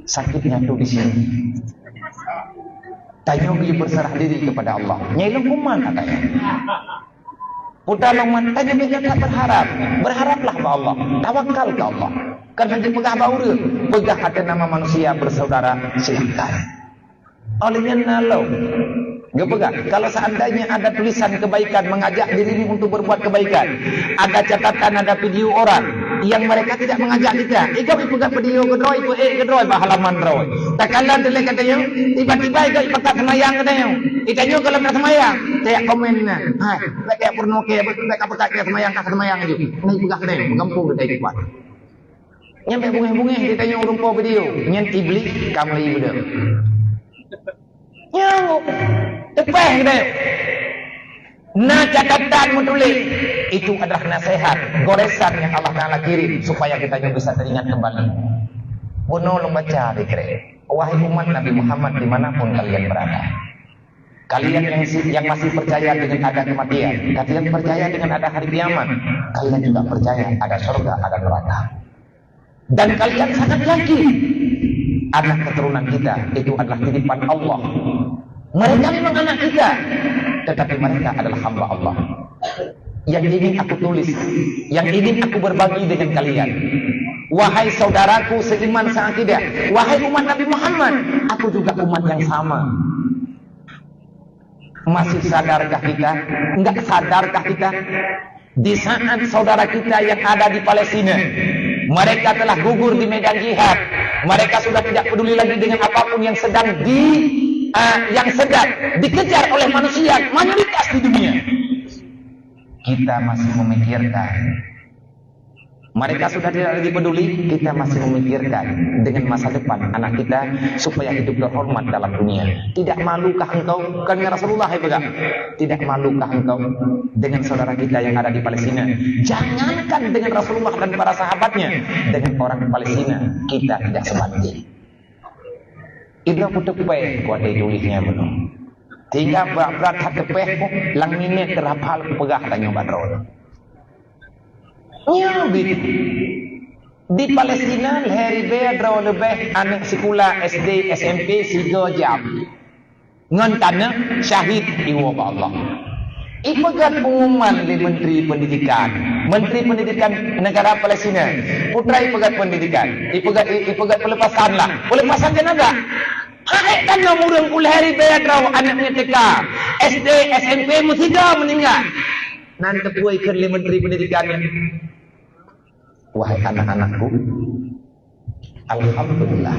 Sakitnya itu di sini. Tanya dia berserah diri kepada Allah. Nyai kuman katanya. Udah longman tanya dia tak berharap. Berharaplah kepada Allah. Tawakal ke Allah. Kan hanya pegah bauru. Pegah ada nama manusia bersaudara silakan. Olehnya nalau. Gak pegang. Kalau seandainya ada tulisan kebaikan mengajak diri untuk berbuat kebaikan, ada catatan, ada video orang yang mereka tidak mengajak kita. Ika pegang video kedroi, kedroi halaman droi. Tak kala terlihat katanya, tiba-tiba ika ipakat semayang katanya. Itanya kalau nak semayang, saya komennya. Hai, tak kayak porno kayak betul tak apa kayak semayang aja. Ini pegang katanya, mengampung kita itu buat. Nyampe bunga-bunga ditanya rumpau video, nyen iblis kamu ibu dah. Nyamuk tepeh gitu. Nah catatan menulis itu adalah nasihat goresan yang Allah Ta'ala kirim supaya kita juga bisa teringat kembali. Bunuh lu baca dikira. Wahai umat Nabi Muhammad dimanapun kalian berada, kalian yang masih percaya dengan ada kematian, kalian percaya dengan ada hari kiamat, kalian juga percaya ada surga, ada neraka, dan kalian sangat yakin anak keturunan kita itu adalah titipan Allah. Mereka memang anak kita, tetapi mereka adalah hamba Allah. Yang ingin aku tulis, yang ingin aku berbagi dengan kalian, wahai saudaraku seiman seakidah, wahai umat Nabi Muhammad, aku juga umat yang sama. Masih sadarkah kita? Enggak sadarkah kita? Di saat saudara kita yang ada di Palestina, mereka telah gugur di medan jihad, mereka sudah tidak peduli lagi dengan apapun yang sedang dikejar oleh manusia mayoritas di dunia. Kita masih memikirkan, mereka sudah tidak lagi peduli, kita masih memikirkan dengan masa depan anak kita supaya hidup terhormat dalam dunia. Tidak malukah engkau? Kan Rasulullah pegang. Tidak malukah engkau dengan saudara kita yang ada di Palestina? Jangankan dengan Rasulullah dan para sahabatnya, dengan orang Palestina kita tidak sebanding. Itu aku tepeh kuat tulisnya betul. Tiga berat tepeh kok lang minit terhapal pegah tanya badrol. Nyabit di Palestina hari bedro lebih anak sekolah SD SMP 3 jam ngan tanah syahid iwa Allah. Ipegat pengumuman di Menteri Pendidikan negara Palestina. Putra ipegat pendidikan, ipegat pelepasan lah, pelepasan jenazah. Hai kan nomorang kulhari bedro anaknya TK SD SMP musida meninggal. Nanti puai kerli Menteri Pendidikannya. Wahai anak-anakku, alhamdulillah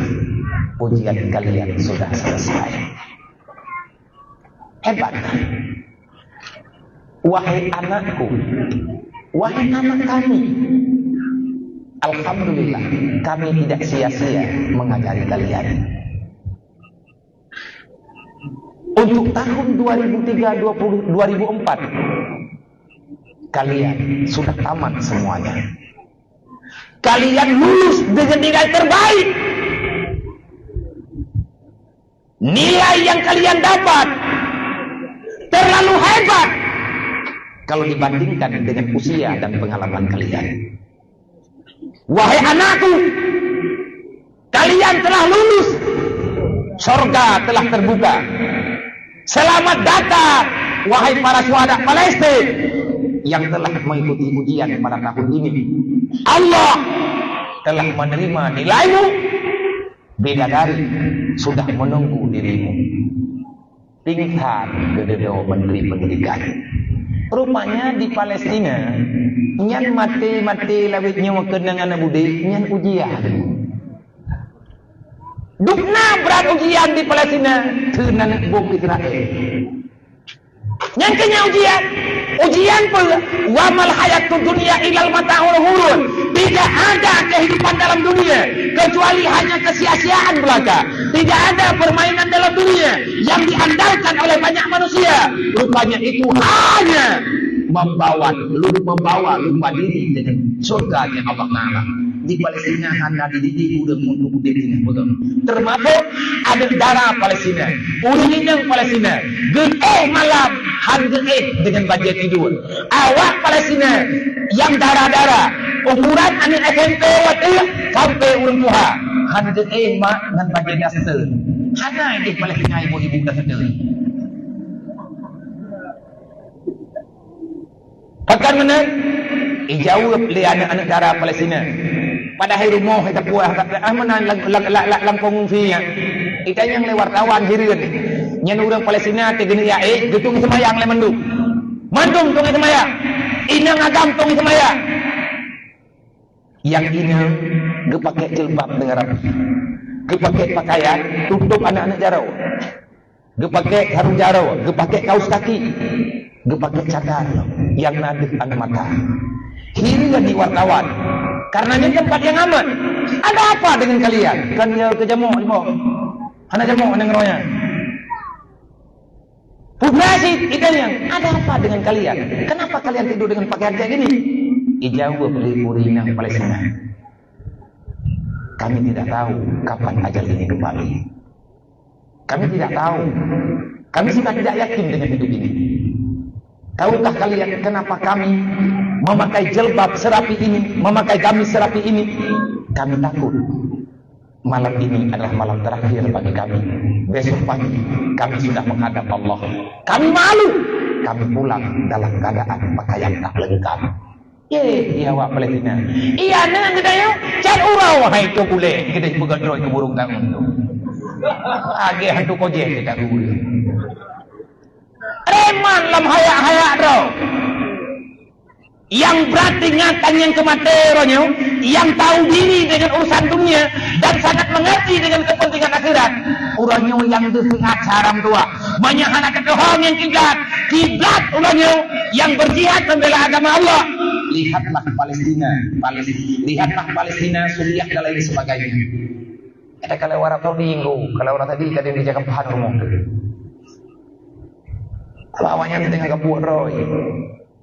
ujian kalian sudah selesai. Hebat. Wahai anakku, wahai anak kami, alhamdulillah kami tidak sia-sia mengajari kalian. Untuk tahun 2003-2004 kalian sudah tamat semuanya. Kalian lulus dengan nilai terbaik. Nilai yang kalian dapat terlalu hebat. kalau dibandingkan dengan usia dan pengalaman kalian. Wahai anakku, kalian telah lulus, surga telah terbuka. Selamat datang wahai para syuhada Palestina yang telah mengikuti ujian pada tahun ini. Allah telah menerima nilaimu. Bidadari sudah menunggu dirimu. Tingkat gedeo Menteri Pendidikan. Rupanya di Palestina nyan mati lawit nyawa kenangan budi nyan ujian. Dukna berat ujian di Palestina tenan bom Israel. Nyan kenya ujian pula wa mal hayatud dunya ilal mata'ul ghurur. Tidak ada kehidupan dalam dunia kecuali hanya kesia-siaan belaka. Tidak ada permainan dalam dunia yang diandalkan oleh banyak manusia. Rupanya itu hanya membawa lupa diri dengan surga yang Allah Ta'ala. Di Palestina anda dididik udah untuk udah betul. Termasuk ada darah Palestina, urinang Palestina, malam harga dengan budget tidur. Awak Palestina yang darah ukuran anak SMP waktu sampai urang tua harga mak dengan budget dasar. Hana di Palestina ibu-ibu dasar. Akan mana? Jawab li anak-anak darah Palestina. Pada hari rumah kita puas mana lang pengungsinya. Kita yang lewat wartawan hireun. Nyan urang Palestina teh geuning yae getung semayang le mendung. Mandung tong semayang. Inang agam tong semayang. Yang ini ge pakai jilbab dengan rapi. Ge pakai pakaian tutup anak-anak jarau. Ge pakai sarung jarau, ge pakai kaos kaki. Ge pakai cadar yang nadif anak mata. Hireun di wartawan. Karena ini tempat yang aman. Ada apa dengan kalian? Kan ya ke jamu, ibu. Anak jamu, anak ngeroya. Pubrasi, ikan yang ada apa dengan kalian? Kenapa kalian tidur dengan pakaian kayak gini? Ijawab dari urinang Palestina. Kami tidak tahu kapan ajal ini kembali. Kami tidak tahu. Kami sudah tidak yakin dengan hidup ini. Tahukah kalian kenapa kami memakai jilbab serapi ini, memakai gamis serapi ini? Kami takut malam ini adalah malam terakhir bagi kami. Besok pagi kami sudah menghadap Allah. Kami malu. Kami pulang dalam keadaan pakaian tak lengkap. Ya awak Palestina. Iya nang gedayo cat urau hai to kule kita pegadroi ke burung tangun tu. Age hantu koje kita guru. Reman lam hayak ro. Yang berarti ngatan yang kemateronyo, yang tahu diri dengan urusan dunia dan sangat mengerti dengan kepentingan akhirat. Uranyo yang desengat haram tua, banyak anak kebohong yang kiblat uranyo yang berjihad membela agama Allah. Lihatlah Palestina, Suriah dan lain sebagainya. Ada kalau orang tahu minggu, kalau orang tadi kadang dijaga pahan rumah tu. Kalau awalnya tengah kebuat roy.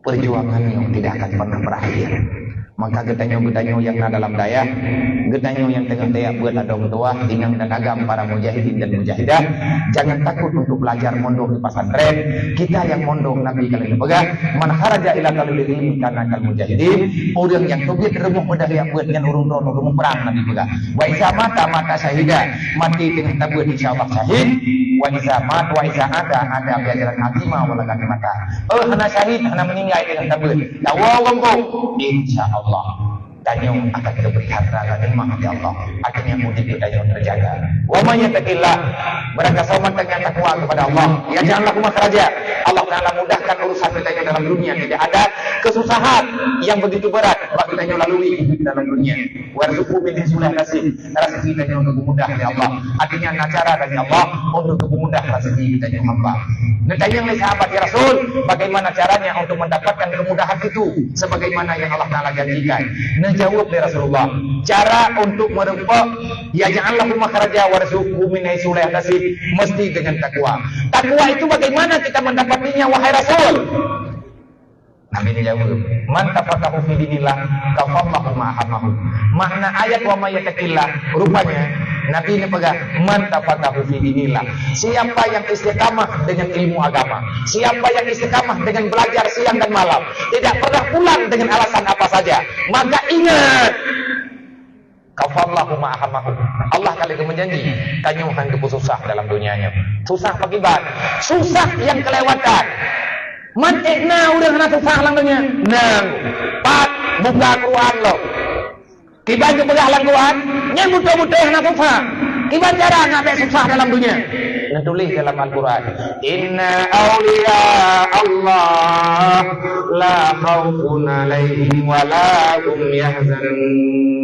Perjuangan yang tidak akan pernah berakhir. Maka getanyo yang dalam daya, getanyo yang tengah daya buat adong tua, tingang dan agam para mujahidin dan mujahidah. Jangan takut untuk belajar mondok di pesantren. Kita yang mondok Nabi kalian pegang. Man kharaja ila talil ilmi kana kal mujahidin. Orang yang tubit remuk mudah yang buat yang urung rono remuk perang Nabi pegang. Wa isa mata syahida, mati dengan tabut insyaallah syahid. Wa isa ada pelajaran hatimah wala mata. Hana syahid, hana meninggal dengan tabut. Dawa gombo insyaallah danyong akan diberi harta nikmat ya Allah. Akhirnya mudik danyong terjaga. Wa may yattaqillah, mereka somat dengan takwa kepada Allah. Ya janganlah makhraja. Allah Taala mudahkan urusan danyong dalam dunia. Tidak ada kesusahan yang begitu berat bagi danyong lalui dalam dunia. Warzuqu min sulih kasih. Rezeki danyong kemudah ya Allah. Artinya cara dari Allah untuk kemudah rezeki danyong hamba. Danyong sahabat ya Rasul, bagaimana caranya untuk mendapatkan kemudahan itu sebagaimana yang Allah Taala janjikan. Jawab dari Rasulullah, cara untuk merempok ya janganlah makhraja warzuqhu min haitsu la yahtasib, mesti dengan takwa. Takwa itu bagaimana kita mendapatinya wahai Rasul? Nabi dijawab, man tafaqahu fi dinillah kafallahu ma ahamahu. Makna ayat wa may yattaqillah rupanya Nabi ini pegang man tafaqaha fi dinillah. Siapa yang istiqamah dengan ilmu agama, siapa yang istiqamah dengan belajar siang dan malam, tidak pernah pulang dengan alasan apa saja, maka ingat kafallahu ma'ahamahu. Allah kali itu menjanji kanyuhan itu susah dalam dunianya. Susah pakibat, susah yang kelewatan. Man ikna udah kena susah lang dunia. Nang pat buka Quran lo. Kiban ke pegang lang Quran, nyen butuh-butuh kena susah. Kiban cara ngabe susah dalam dunia. Dan tulis dalam Al-Quran, inna awliya Allah la khawfun alaihim wa la hum yahzanun.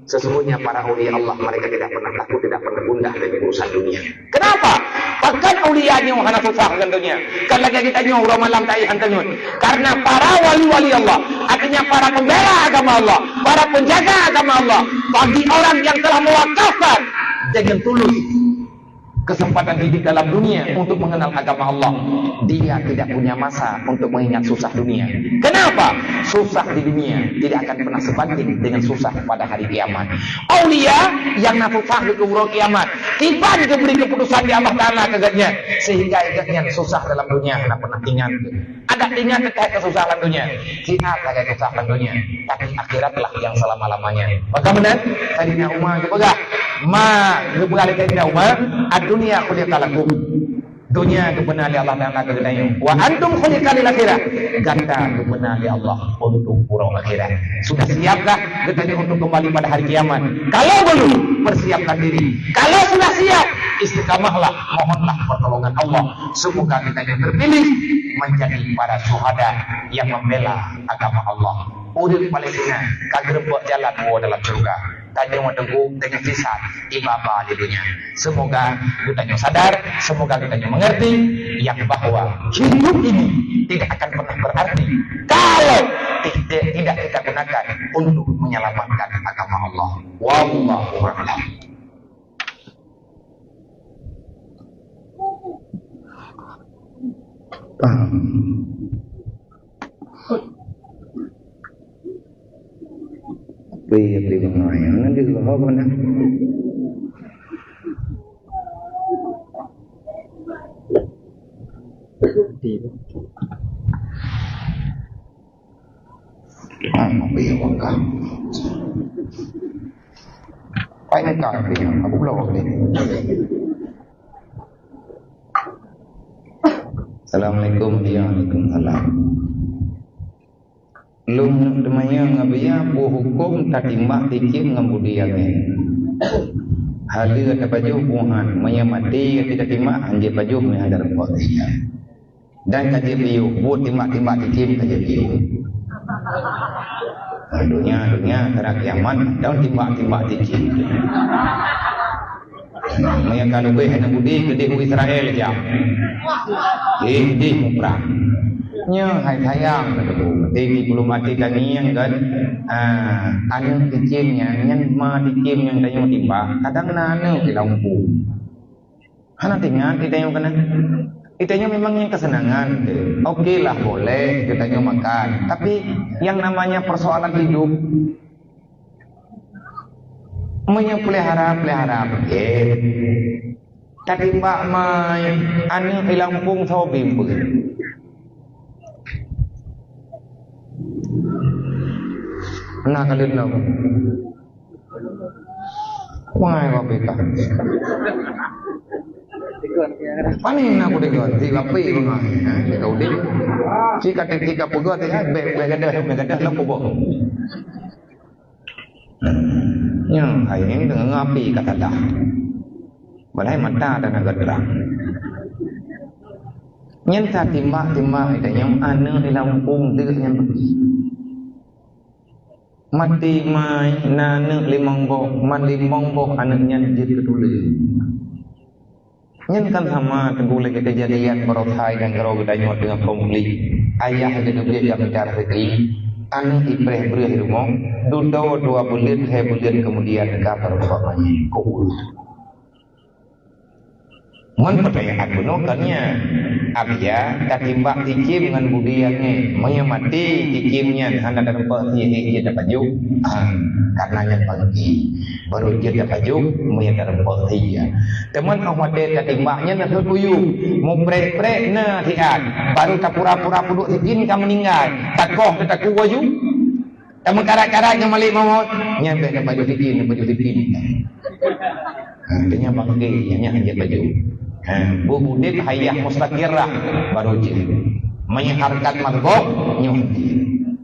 Sesungguhnya para awliya Allah, mereka tidak pernah takut, tidak pernah gundah dari urusan dunia. Kenapa? Bahkan awliya nyo hana susah dengan dunia. Kalau kita nyo urang malam tai hantanun. Karena para wali-wali Allah, artinya para pembela agama Allah, para penjaga agama Allah, bagi orang yang telah mewakafkan dengan tulus kesempatan hidup dalam dunia untuk mengenal agama Allah, dia tidak punya masa untuk mengingat susah dunia. Kenapa? Susah di dunia tidak akan pernah sebanding dengan susah pada hari kiamat. Aulia yang nafufah di kubur kiamat, tiba diberi keputusan di Allah Ta'ala kegatnya, sehingga igatnya susah dalam dunia tidak pernah ingat. Ada ingat terkait kesusahan dunia, kita terkait kesusahan dunia, tapi akhiratlah yang selama-lamanya. Maka benar, Sayyidina Umar juga ma ngebali Sayyidina Umar, dunia khuliqat lakum. Dunia itu benar oleh Allah Ta'ala kegadanya. Wa antum khuliqat lil akhirah. Ganda itu benar oleh Allah untuk purau akhirat. Sudah siapkah katanya untuk kembali pada hari kiamat? Kalau belum, persiapkan diri. Kalau sudah siap, istiqamahlah, mohonlah pertolongan Allah. Semoga kita yang terpilih menjadi para syuhada yang membela agama Allah. Udin Palestina kagerbek jalan dalam surga. Tanya menunggu dengan sisa ibadah di dunia. Semoga kita sadar, semoga kita mengerti yang bahwa hidup ini tidak akan pernah berarti kalau tidak kita gunakan untuk menyelamatkan agama Allah. Wallahu a'lam. Beli bangayang nanti kalau mana beli bangkang pakai kau beli aku belum beli. Assalamualaikum warahmatullahi. Lung demaya ngabaya bu hukum tatimbak tikim ngambudiange. Hadir ada baju buhan menyamati tidak timbak anjir baju menghadar qadiyah. Dan kaji biu buat timbak tikim kaji biu. Dunia terak kiamat daun timbak tikim. Maya kalau be hena budi gede Israel jam. Di muprang. Nya hai sayang tapi belum mati kangian kan anu kecilnya nyen ma dikim yang tanya timbang kadang nanu di lampu hana tinggal kita yang kena itanya memang yang kesenangan oke lah boleh kita makan tapi yang namanya persoalan hidup pelihara tadi mbak mai anu di Lampung sobim begitu. Nak kalian nama, wah apa beka? Paling aku diganti apa ini? Kau deh, jika pegat ya, begadah lah kubur. Yang hari ini dengan ngapi kata dah, balai mata dan agak terang. Nyata timbak itu yang anu di Lampung tu yang mati mai nanu limongbok anaknya jadi ketuli. Nyen kan sama tenggu lagi kejadian perothai dan kerau gedanyot dengan konflik. Ayah dengan dia yang bicara sekali. Anu ipreh beri rumong. Dudo 2 bulan, 3 bulan kemudian negara perothainya. Kau urus. Man percayaan benokannya abia katimbak tikim dengan budiannya menyamati tikimnya hanya dalam perti dia dapat juk karenanya pagi baru dia dapat juk menyamati dalam perti ya teman awak dia katimbaknya nak terbuyu mau prek-prek na tian baru tak pura-pura puduk tikim kamu meninggal takoh kita kuwaju kamu karat-karat yang malik maut nyampe dapat juk tikim artinya bagi yang hanya baju bubudit hayah mustaqirah baru je harkat marbok nyuhdi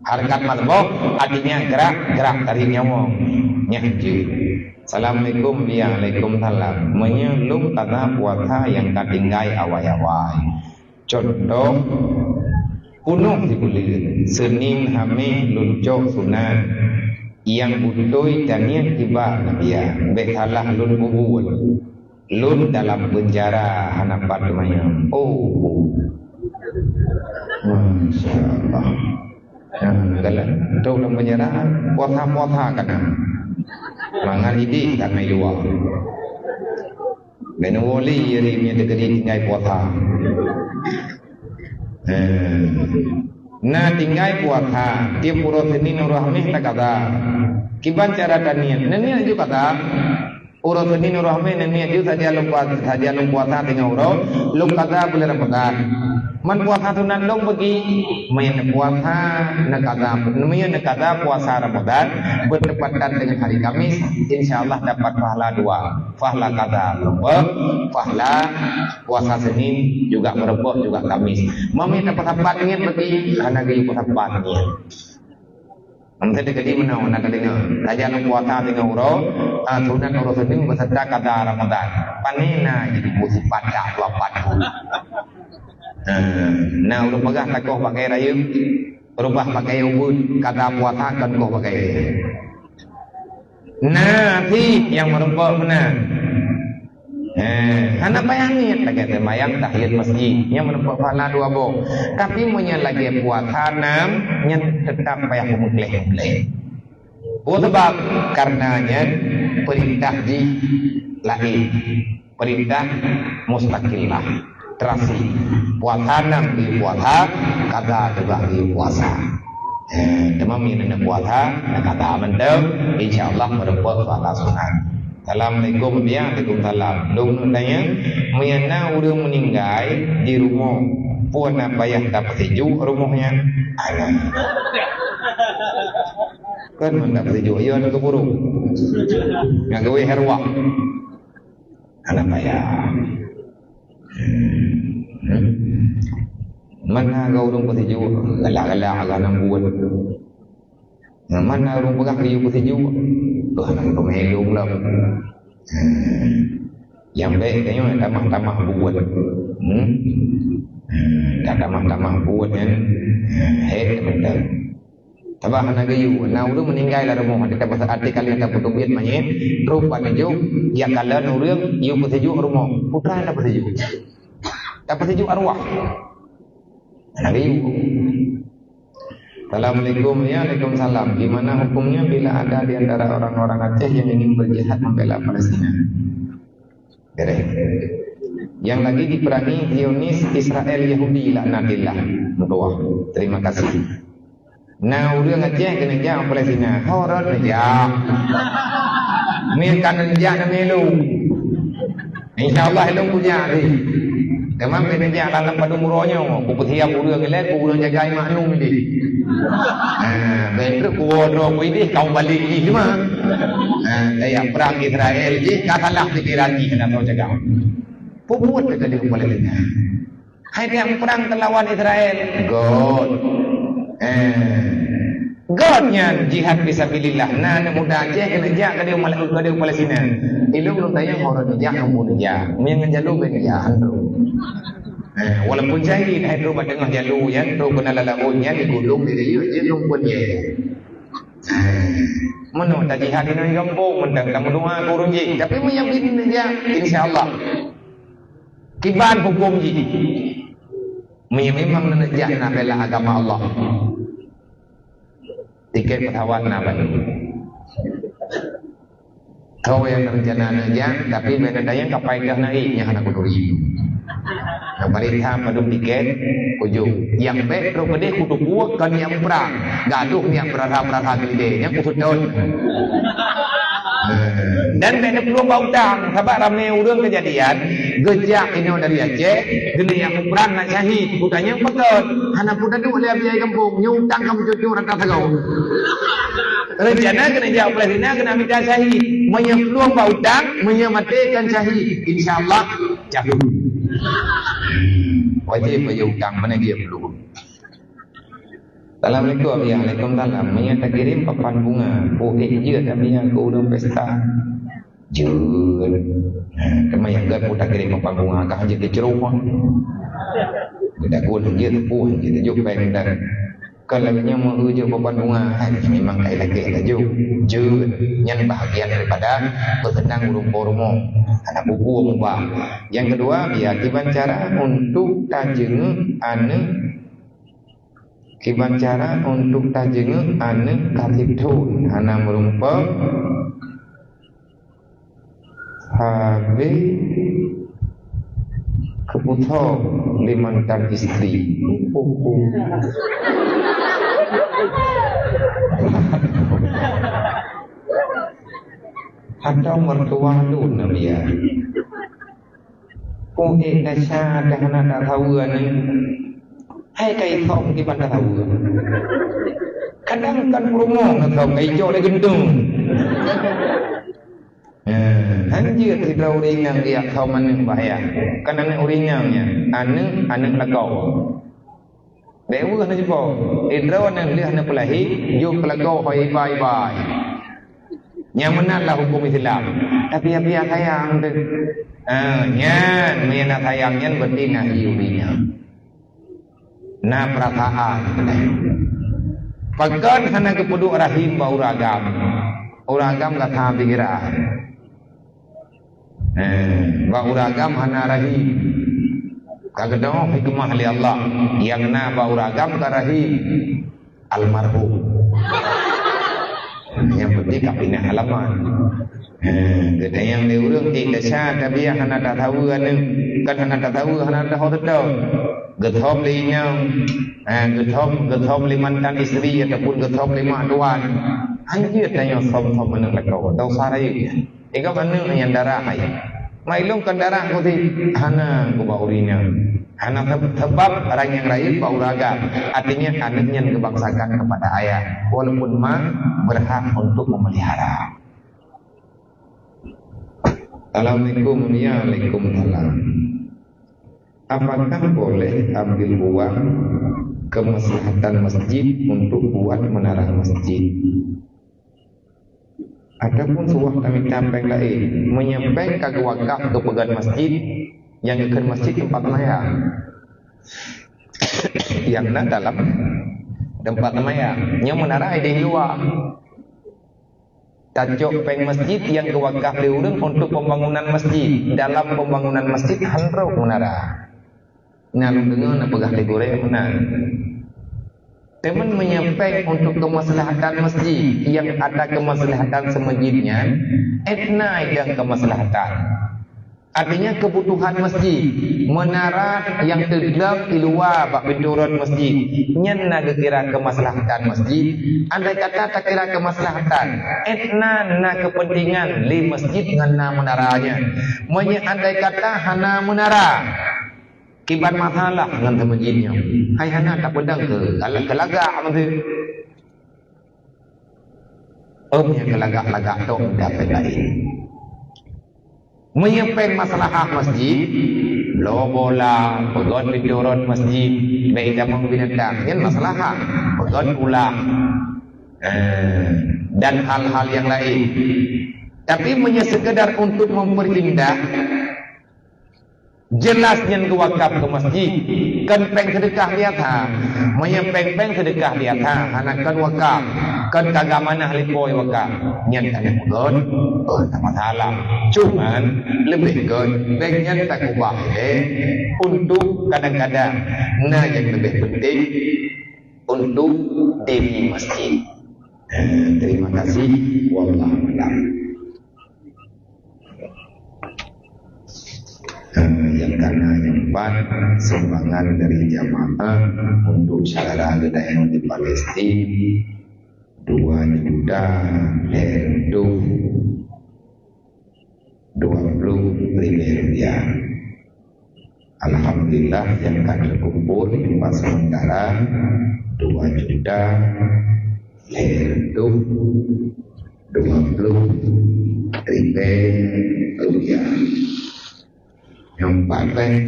harkat marbok artinya gerak dari nyawa nyahji. Assalamualaikum waalaikumsalam menyelum kata puasa yang katinggai awai-awai contoh punuh dibulir Senin hamil luncok sunat yang butoi tanian tiba ya bekalah lun bubul lun dalam penjara hanapat mayang masyaallah kalau tu dalam penjara puasa kan mangan idi kan mai luar benwoli yeri punya tegeri tinggal puasa na tinggal puasa dia puro Senin Rahmih tak kata kiban cara tanian nenia juga kata puro Senin Rahmih nenia juga saja puasa tinggal uro lum kata boleh Ramadan man puasa sunan long bagi main puasa nakada puasa Ramadan bertepatan dengan hari Kamis insyaallah dapat pahala dua pahala kada pahala puasa Senin juga merebut juga Kamis mami dapat tempatnya bagi anak gaya tempatnya nanti dekati menau nak dengar kajian puasa dengan uro sunan uro Senin beserta kada Ramadan panina jadi musibat dah 24 nah udah pegah takoh pakai rayu berubah pakai ubud kata puasa kan kau pakai nanti yang merubah benar anak bayangin pakai semayang tahiyat masjid yang merubah pahala dua bo tapi punya lagi puasa enam yang tetap payah mengleh-mengleh sebab karenanya perintah di lain perintah mustaqillah terasi puasa enam di puasa kada juga di puasa demam ini puasa kada mendem insyaallah merebut pahala sunat. Assalamualaikum waalaikumsalam dong tanya menyana udah meninggal di rumah puan payah dapat sejuk rumahnya kan mendapat sejuk iya ada keburu nggak gawe herwah anak payah mana kau urung putih juga galak-galak aganang buat mana urung pegang riu putih juga anak pemelung lah yang baik kayaknya tamah-tamah buat tamah-tamah buat kan teman-teman tabah anak gayu nah urung meninggal lah rumah kita bahasa arti kalian tak putus biat manyet rupanya juk ya kalian urung iu putih juga rumah putra tak putih juga dapat sejuk arwah anak ibu. Assalamualaikum waalaikumsalam gimana hukumnya bila ada di antara orang-orang Aceh yang ingin berjihad membela Palestina yang lagi diperangi Zionis Israel Yahudi laknatillah berdoa terima kasih nah udah Aceh kena jauh Palestina horor jauh mirkan jauh melu insyaallah elok punya ni Demam penjak dalam padu muronya, kupu tiap urang gelek, urang jagai maknum ini. Betul kuodro ini kau balik ini cuma. Daya perang Israel ini katalah pikiran ini kena tahu jaga. Puput kita di Palestina. Hai yang perang lawan Israel, God. Godnya jihad fisabilillah. Nah, mudah aja kena jak ke dia Palestina. Ilmu belum tanya orang jak yang bunuh jak. Yang jalur benja walaupun jahil hai tu tengah jalur yang tu kena lalaunnya digulung di dia je lumpunnya. Mana tak jihad ini kampung mentang kamu doa turun je. Tapi meyakin dia insyaallah. Kiban hukum je. Memang menejak nak bela agama Allah. Tiket pesawat nak balik. Tahu yang rencana aja, tapi beda yang kapai dah naiknya anak kuduri. Yang berita pada tiket ujung. Yang baik terus gede kudu buat kan yang perang. Gaduh yang berada gede, yang kusut daun. Dan beda peluang bautang. Sabak ramai urang kejadian. Gejak ini dari Aceh, gede yang perang nak syahid. Kudanya pekat. Anak kuda tu boleh biaya kampung. Nyutang kamu cucu rata tegau. Rencana kena jawab Palestina kena minta syahid. Peluang bautang menyematikan syahid. InsyaAllah jatuh. Wajib bayar hutang mana dia perlu. Assalamualaikum ya Waalaikumsalam. Maya tak kirim papan bunga. Oh je tapi yang kau udah pesta. Je. Kemai yang gak tak kirim papan bunga kah je keceruk. Tidak kau je tepuh je tajuk peng dan kalau nya mau je papan bunga memang kai lagi tajuk. Je nyan bahagian daripada bersenang urung-urung. Anak buku mubah. Yang kedua dia kiban cara untuk tajeng ane kiban cara untuk tajeng ane katitun ana merumpa habe keputuh limantan istri. Atau mertua lu nabi ya. Kau dah syad dah nak tak tahu ni. Hai kai thong di mana tahu. Kadang kan promo nak tahu kai jo dah gendung. Anjir tidak uringan dia kau mana bahaya. Kan anak uringannya, anak lakau. Dewa nak jumpa. Idrawan yang lihat anak pelahi, jauh pelakau bye. Yang menanlah hukum Islam. Tapi apa sayang tu? Nyan, mana sayangnya berarti nak iurinya. Na perasaan. Pakan hana kepudu rahim bau ragam. Uragam kata pikiran. Bau ragam hana rahim. Kagedong hikmah li Allah. Yang na bau ragam ka rahim almarhum. Yang penting kapina halaman. Kata yang dia urang tidak sah tapi yang hana tak tahu kan hana tak tahu hana tak tahu tahu. Gethom linyang, gethom limantan isteri ataupun gethom lima tuan. Anjir tanya som mana lekau tahu sarai. Ika mana yang darah ai. Mailung kan darah ko ti hana ko baurinya. Hana sebab orang yang lain bau ragam. Artinya anaknya kebangsakan kepada ayah. Walaupun mak berhak untuk memelihara. Assalamualaikum ya Waalaikumsalam. Apakah boleh ambil uang kemaslahatan masjid untuk buat menara masjid? Ataupun sebuah kami tampang lain menyampaikan wakaf ke pegan masjid yang akan masjid tempat maya yang dalam tempat maya yang menara di luar tajuk peng masjid yang kewakaf diurang untuk pembangunan masjid. Dalam pembangunan masjid hanrau menara. Nah, lu dengar nak pegah digoreng mana? Teman menyampaikan untuk kemaslahatan masjid yang ada kemaslahatan semajidnya, etna yang kemaslahatan. Artinya kebutuhan masjid, menara yang tergelap di luar bak pinturat masjid, nyana kira kemaslahatan masjid. Andai kata tak kira kemaslahatan, etna na kepentingan li masjid dengan menaranya. Andai kata hana menara, kibat masalah dengan masjidnya. Hai hana tak pedang ke, kelagak macam. Yang kelagak-lagak tu dapat lain. Menyampaikan masalah masjid, lo bola, pegon pinturat masjid, baik jamang binatang, ini masalah, pegon ulang, dan hal-hal yang lain. Tapi sekedar untuk memperindah, jelasnya kewakaf ke masjid, kan peng sedekah biasa, menyampaikan sedekah biasa, anakan wakaf, kan kagamanah lipoi wakaf, nyan tak pegon. Tak masalah. Cuman lebih baiknya tak ubah untuk kadang-kadang yang lebih penting untuk diri masjid. Terima kasih. Wallahu a'lam. menyimpan sumbangan dari jamaah untuk saudara kita yang di Palestina 2 juta itu 20.000 rupiah. Alhamdulillah yang kami kumpul di masa sementara 2 juta itu 20.000 rupiah. Yang pakai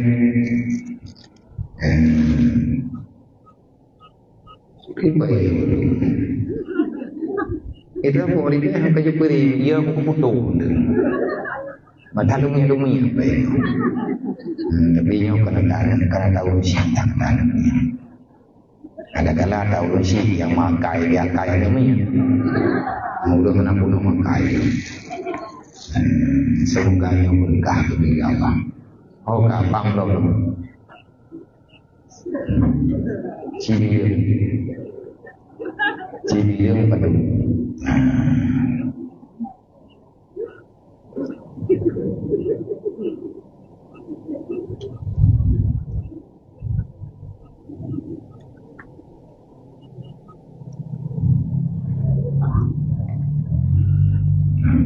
itu politik yang kayu beri dia buku foto, macam lumi apa itu, tapi yang kadang tahu siapa kadang-kadang kadang-kadang tahu si yang makai dia kaya lumi, mudah menampung makai, semoga yang berkah bagi Allah. Oh gampang loh, Cibiung penuh.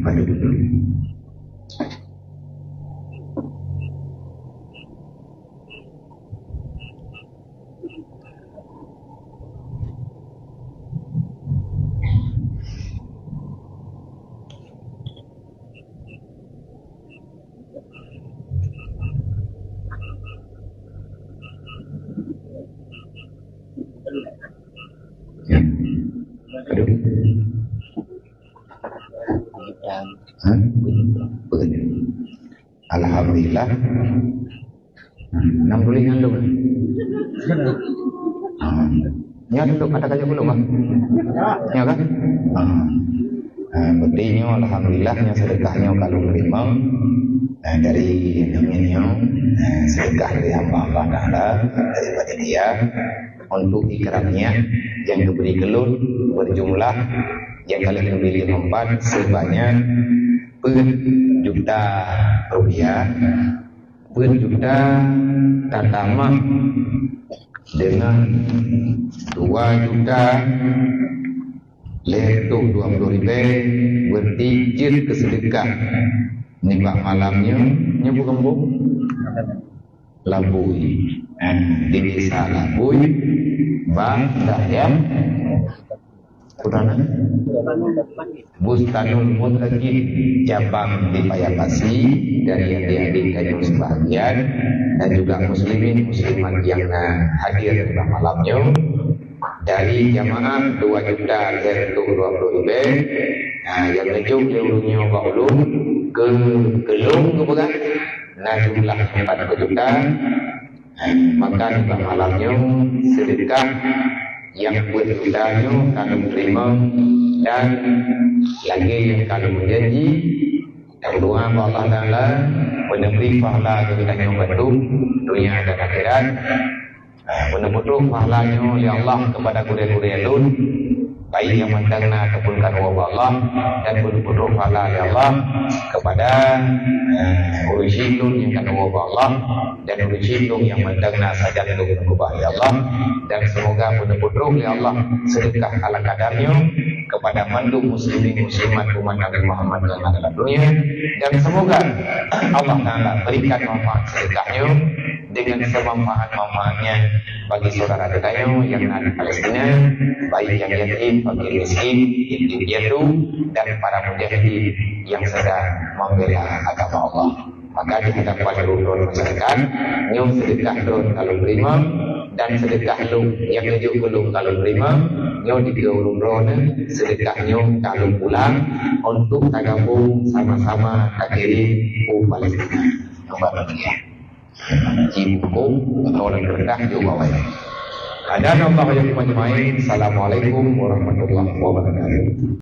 Pada dulu. Ya. Aduh. Alhamdulillah. 60 handuk. Ya handuk ada kayak belum kan? Ya kan? Buktinya alhamdulillahnya sedekahnya kalau terima dari namanya sedekah dari hamba Allah Taala daripada dia untuk ikramnya yang diberi kelun berjumlah yang kalian beli tempat sebanyak juta rupiah, juta tatama dengan 2 juta letup 20.000 bertijir ke sedekah nibak malamnya bukan bom Labui di desa Labui Bang Daya Kurana Bustanul Muttaqin cabang di Payapasi dari adik-adik sebahagian dan juga muslimin muslimat yang hadir pada malamnya dari jamaah 2 juta letup 20.000 yang ngejuk leluhnya Baulung ke Gelung kemudian jumlah 4 juta maka pada malamnya sedekah yang berjudanya kalau terima dan lagi yang kalau berjanji yang berdoa kepada Allah Taala memberi pahala kepada yang bantu dunia dan akhirat menuntut pahalanya oleh Allah kepada kuda-kuda itu baik yang mentangna ataupun karena Allah dan menuntut pahala oleh Allah kepada urusilun yang karena Allah dan urusilun yang mentangna saja untuk kepada Allah dan semoga menuntut oleh Allah sedekah ala kadarnya kepada mandu muslimin muslimat umat Nabi Muhammad yang ada dalam dunia dan semoga Allah Taala berikan manfaat sedekahnya dengan semanfaat-manfaatnya bagi saudara kita yang ada di Palestina, baik yang yatim, fakir miskin, individu dan para mujahidin yang sedang membela agama Allah. Maka di hadapan rukun masyarakat, nyum sedekah drone kalau terima dan sedekah lu yang ngejuk belum kalau terima, nyum di drone sedekah nyum kalau pulang untuk gabung sama-sama kiri Palestina. Kembali ya. Hukum orang rendah juga baik. Ada Allah yang majma'in. Assalamualaikum warahmatullahi wabarakatuh.